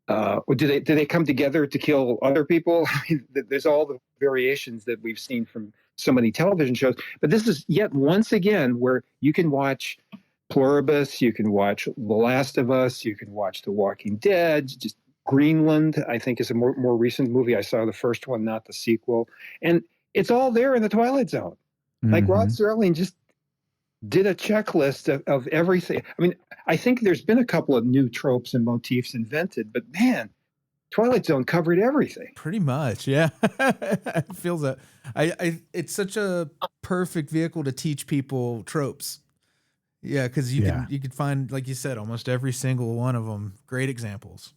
Or do they come together to kill other people? I mean, there's all the variations that we've seen from so many television shows. But this is yet once again where you can watch Pluribus, you can watch The Last of Us, you can watch The Walking Dead. Just Greenland, I think, is a more recent movie. I saw the first one, not the sequel, and it's all there in the Twilight Zone. Like Rod Serling just did a checklist of everything. I mean, I think there's been a couple of new tropes and motifs invented, but man, Twilight Zone covered everything. Pretty much, yeah. I feel that. It's such a perfect vehicle to teach people tropes. Yeah, because you could find, like you said, almost every single one of them. Great examples.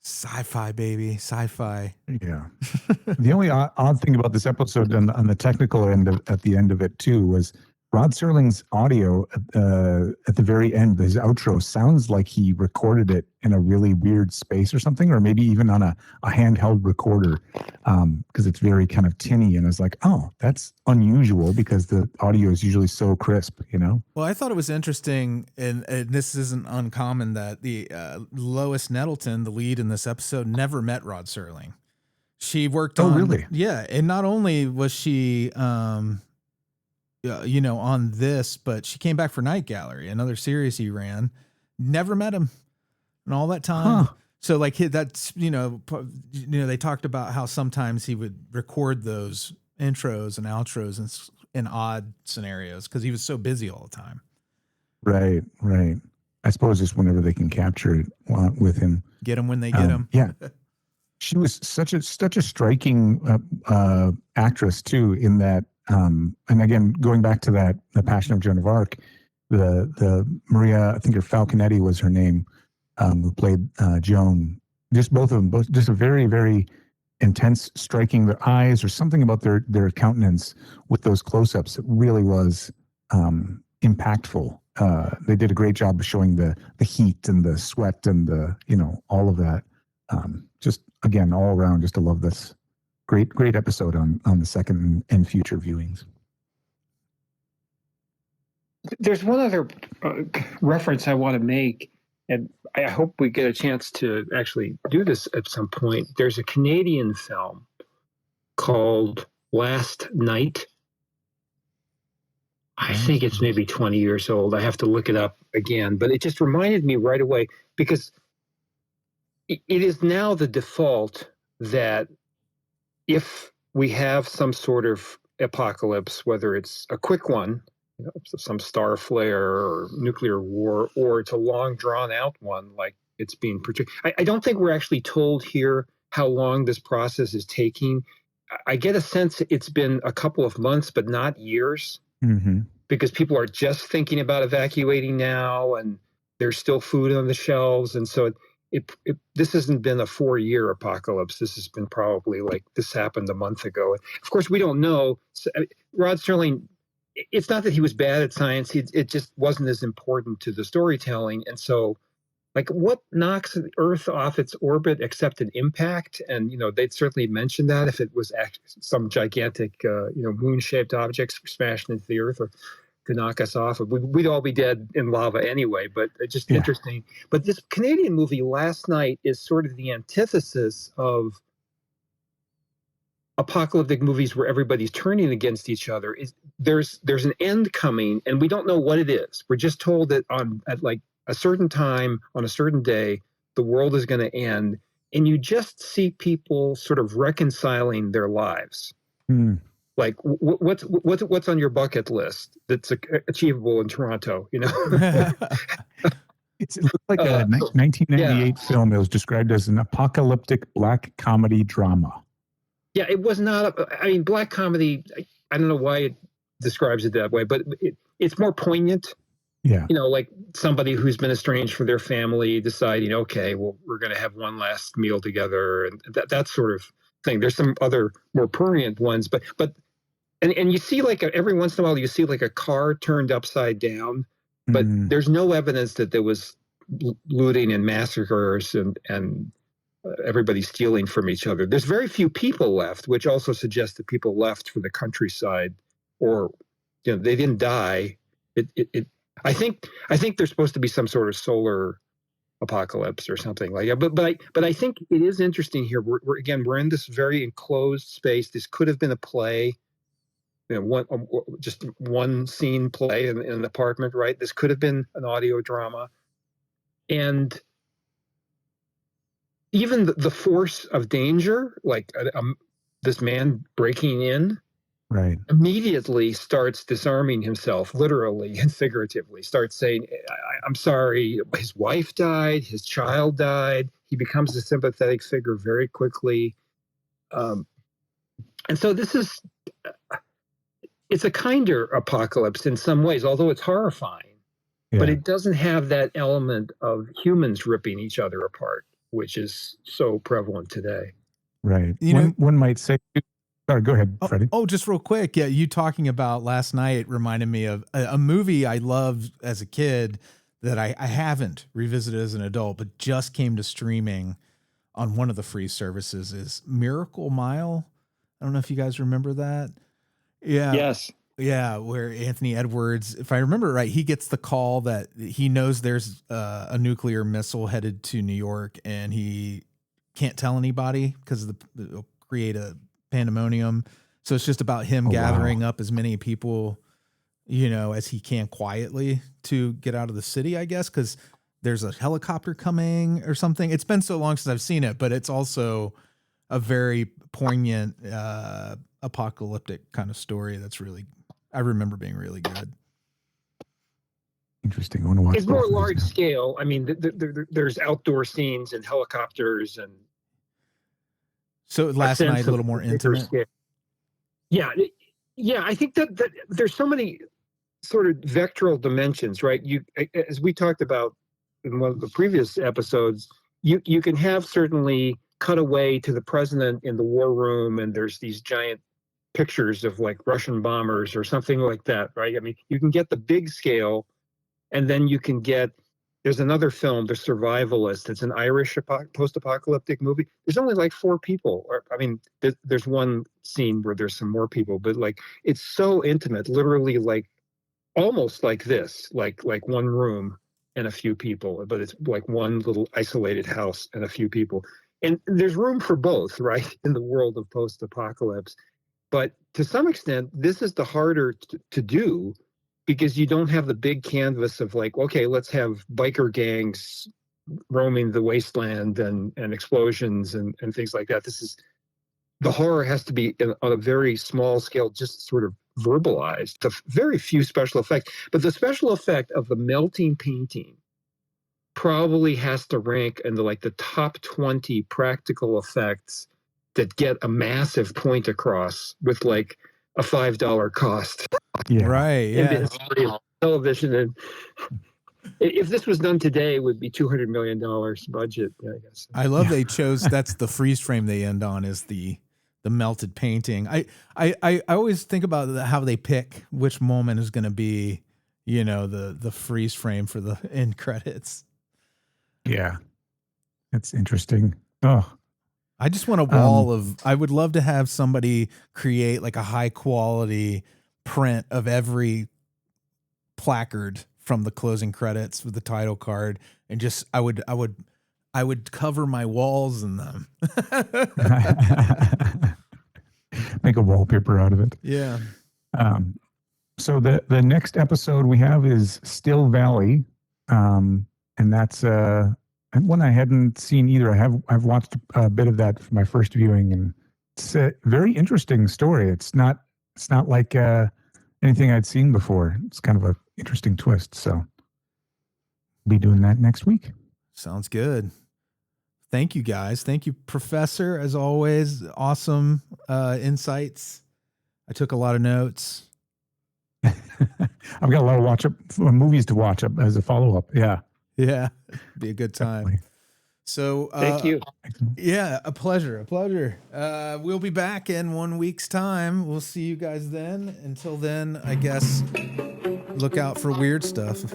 Sci-fi, baby, sci-fi. Yeah. The only odd thing about this episode on the technical end at the end of it too was Rod Serling's audio at the very end. His outro sounds like he recorded it in a really weird space or something, or maybe even on a handheld recorder, because it's very kind of tinny. And I was like, oh, that's unusual because the audio is usually so crisp, you know? Well, I thought it was interesting, and this isn't uncommon, that the Lois Nettleton, the lead in this episode, never met Rod Serling. She worked on... really? Yeah, and not only was she... on this, but she came back for Night Gallery, another series he ran. Never met him in all that time. Huh. So like that's, they talked about how sometimes he would record those intros and outros in odd scenarios because he was so busy all the time. Right. I suppose just whenever they can capture it with him. Get him when they get him. Yeah. She was such a striking actress too, in that, and again, going back to The Passion of Joan of Arc, the Maria, I think her Falconetti was her name, who played Joan. Just both of them, just a very, very intense, striking. Their eyes or something about their countenance with those close-ups. It really was impactful. They did a great job of showing the heat and the sweat and all of that. Just again, all around, just to love this. Great episode on the second and future viewings. There's one other reference I want to make, and I hope we get a chance to actually do this at some point. There's a Canadian film called Last Night. I think it's maybe 20 years old. I have to look it up again, but it just reminded me right away because it is now the default that if we have some sort of apocalypse, whether it's a quick one, some star flare or nuclear war, or it's a long drawn out one like it's being portrayed. I don't think we're actually told here how long this process is taking. I get a sense it's been a couple of months, but not years, because people are just thinking about evacuating now, and there's still food on the shelves. And so this hasn't been a 4-year apocalypse. This has been probably like this happened a month ago. Of course, we don't know. Rod Serling, it's not that he was bad at science. It just wasn't as important to the storytelling. And so, like, what knocks the Earth off its orbit except an impact? And, they'd certainly mention that if it was some gigantic, moon-shaped objects smashed into the Earth or to knock us off. We'd all be dead in lava anyway, but it's just interesting. But this Canadian movie, Last Night, is sort of the antithesis of apocalyptic movies where everybody's turning against each other. There's an end coming, and we don't know what it is. We're just told that at like a certain time, on a certain day, the world is going to end, and you just see people sort of reconciling their lives. Like, what's on your bucket list that's achievable in Toronto? It looks like a 1998 film. It was described as an apocalyptic black comedy drama. Yeah, it was not. I mean, black comedy. I don't know why it describes it that way, but it's more poignant. Yeah. Like somebody who's been estranged from their family deciding, okay, well, we're going to have one last meal together, and that sort of thing. There's some other more prurient ones, but you see, like, every once in a while you see like a car turned upside down, but there's no evidence that there was looting and massacres and everybody stealing from each other. There's very few people left, which also suggests that people left for the countryside, or they didn't die. I think there's supposed to be some sort of solar apocalypse or something like that. But I think it is interesting here. We're in this very enclosed space. This could have been a play, just one scene play in an apartment, right? This could have been an audio drama, and even the force of danger, like this man breaking in, right, immediately starts disarming himself, literally and figuratively. Starts saying, "I'm sorry, his wife died, his child died." He becomes a sympathetic figure very quickly, and so it's a kinder apocalypse in some ways, although it's horrifying. Yeah. But it doesn't have that element of humans ripping each other apart, which is so prevalent today. Right. One might say, sorry, go ahead, Freddie. Oh, just real quick. Yeah, you talking about last night reminded me of a movie I loved as a kid that I haven't revisited as an adult, but just came to streaming on one of the free services, is Miracle Mile. I don't know if you guys remember that. Yeah. Yes. Yeah, where Anthony Edwards, if I remember right, he gets the call that he knows there's a nuclear missile headed to New York, and he can't tell anybody because it'll create a pandemonium. So it's just about him gathering up as many people, as he can quietly to get out of the city, I guess, because there's a helicopter coming or something. It's been so long since I've seen it, but it's also a very poignant apocalyptic kind of story that's really, I remember being really good. Interesting. I want to watch. It's more large scale. I mean, there's outdoor scenes and helicopters, and so last night a little more intimate. Scale. Yeah. I think that there's so many sort of vectoral dimensions, right? As we talked about in one of the previous episodes, you can have certainly cut away to the president in the war room, and there's these giant pictures of like Russian bombers or something like that, right? I mean, you can get the big scale, and then you can get, there's another film, The Survivalist. It's an Irish post-apocalyptic movie. There's only like 4 people. There's one scene where there's some more people, but like, it's so intimate, literally like almost like this, like one room and a few people, but it's like one little isolated house and a few people. And there's room for both, right, in the world of post-apocalypse. But to some extent, this is the harder to do, because you don't have the big canvas of like, okay, let's have biker gangs roaming the wasteland and explosions and things like that. The horror has to be on a very small scale, just sort of verbalized. The very few special effects, but the special effect of the melting painting probably has to rank in the top 20 practical effects that get a massive point across with like a $5 cost. Yeah. Right. Yeah. In the history of television. And if this was done today, it would be $200 million budget, I guess. I love they chose, that's the freeze frame they end on, is the melted painting. I always think about how they pick which moment is going to be, the freeze frame for the end credits. Yeah. That's interesting. Oh, I just want a wall I would love to have somebody create like a high quality print of every placard from the closing credits with the title card, and just I would cover my walls in them. Make a wallpaper out of it. Yeah. So the next episode we have is Still Valley, and that's one I hadn't seen either. I've watched a bit of that for my first viewing, and it's a very interesting story. It's not like anything I'd seen before. It's kind of an interesting twist. So be doing that next week. Sounds good. Thank you, guys. Thank you, Professor, as always. Awesome insights. I took a lot of notes. I've got a lot of movies to watch up as a follow-up. Yeah. Yeah. Be a good time. Definitely. So Thank you. Yeah, a pleasure. We'll be back in 1 week's time. We'll see you guys then. Until then, I guess look out for weird stuff.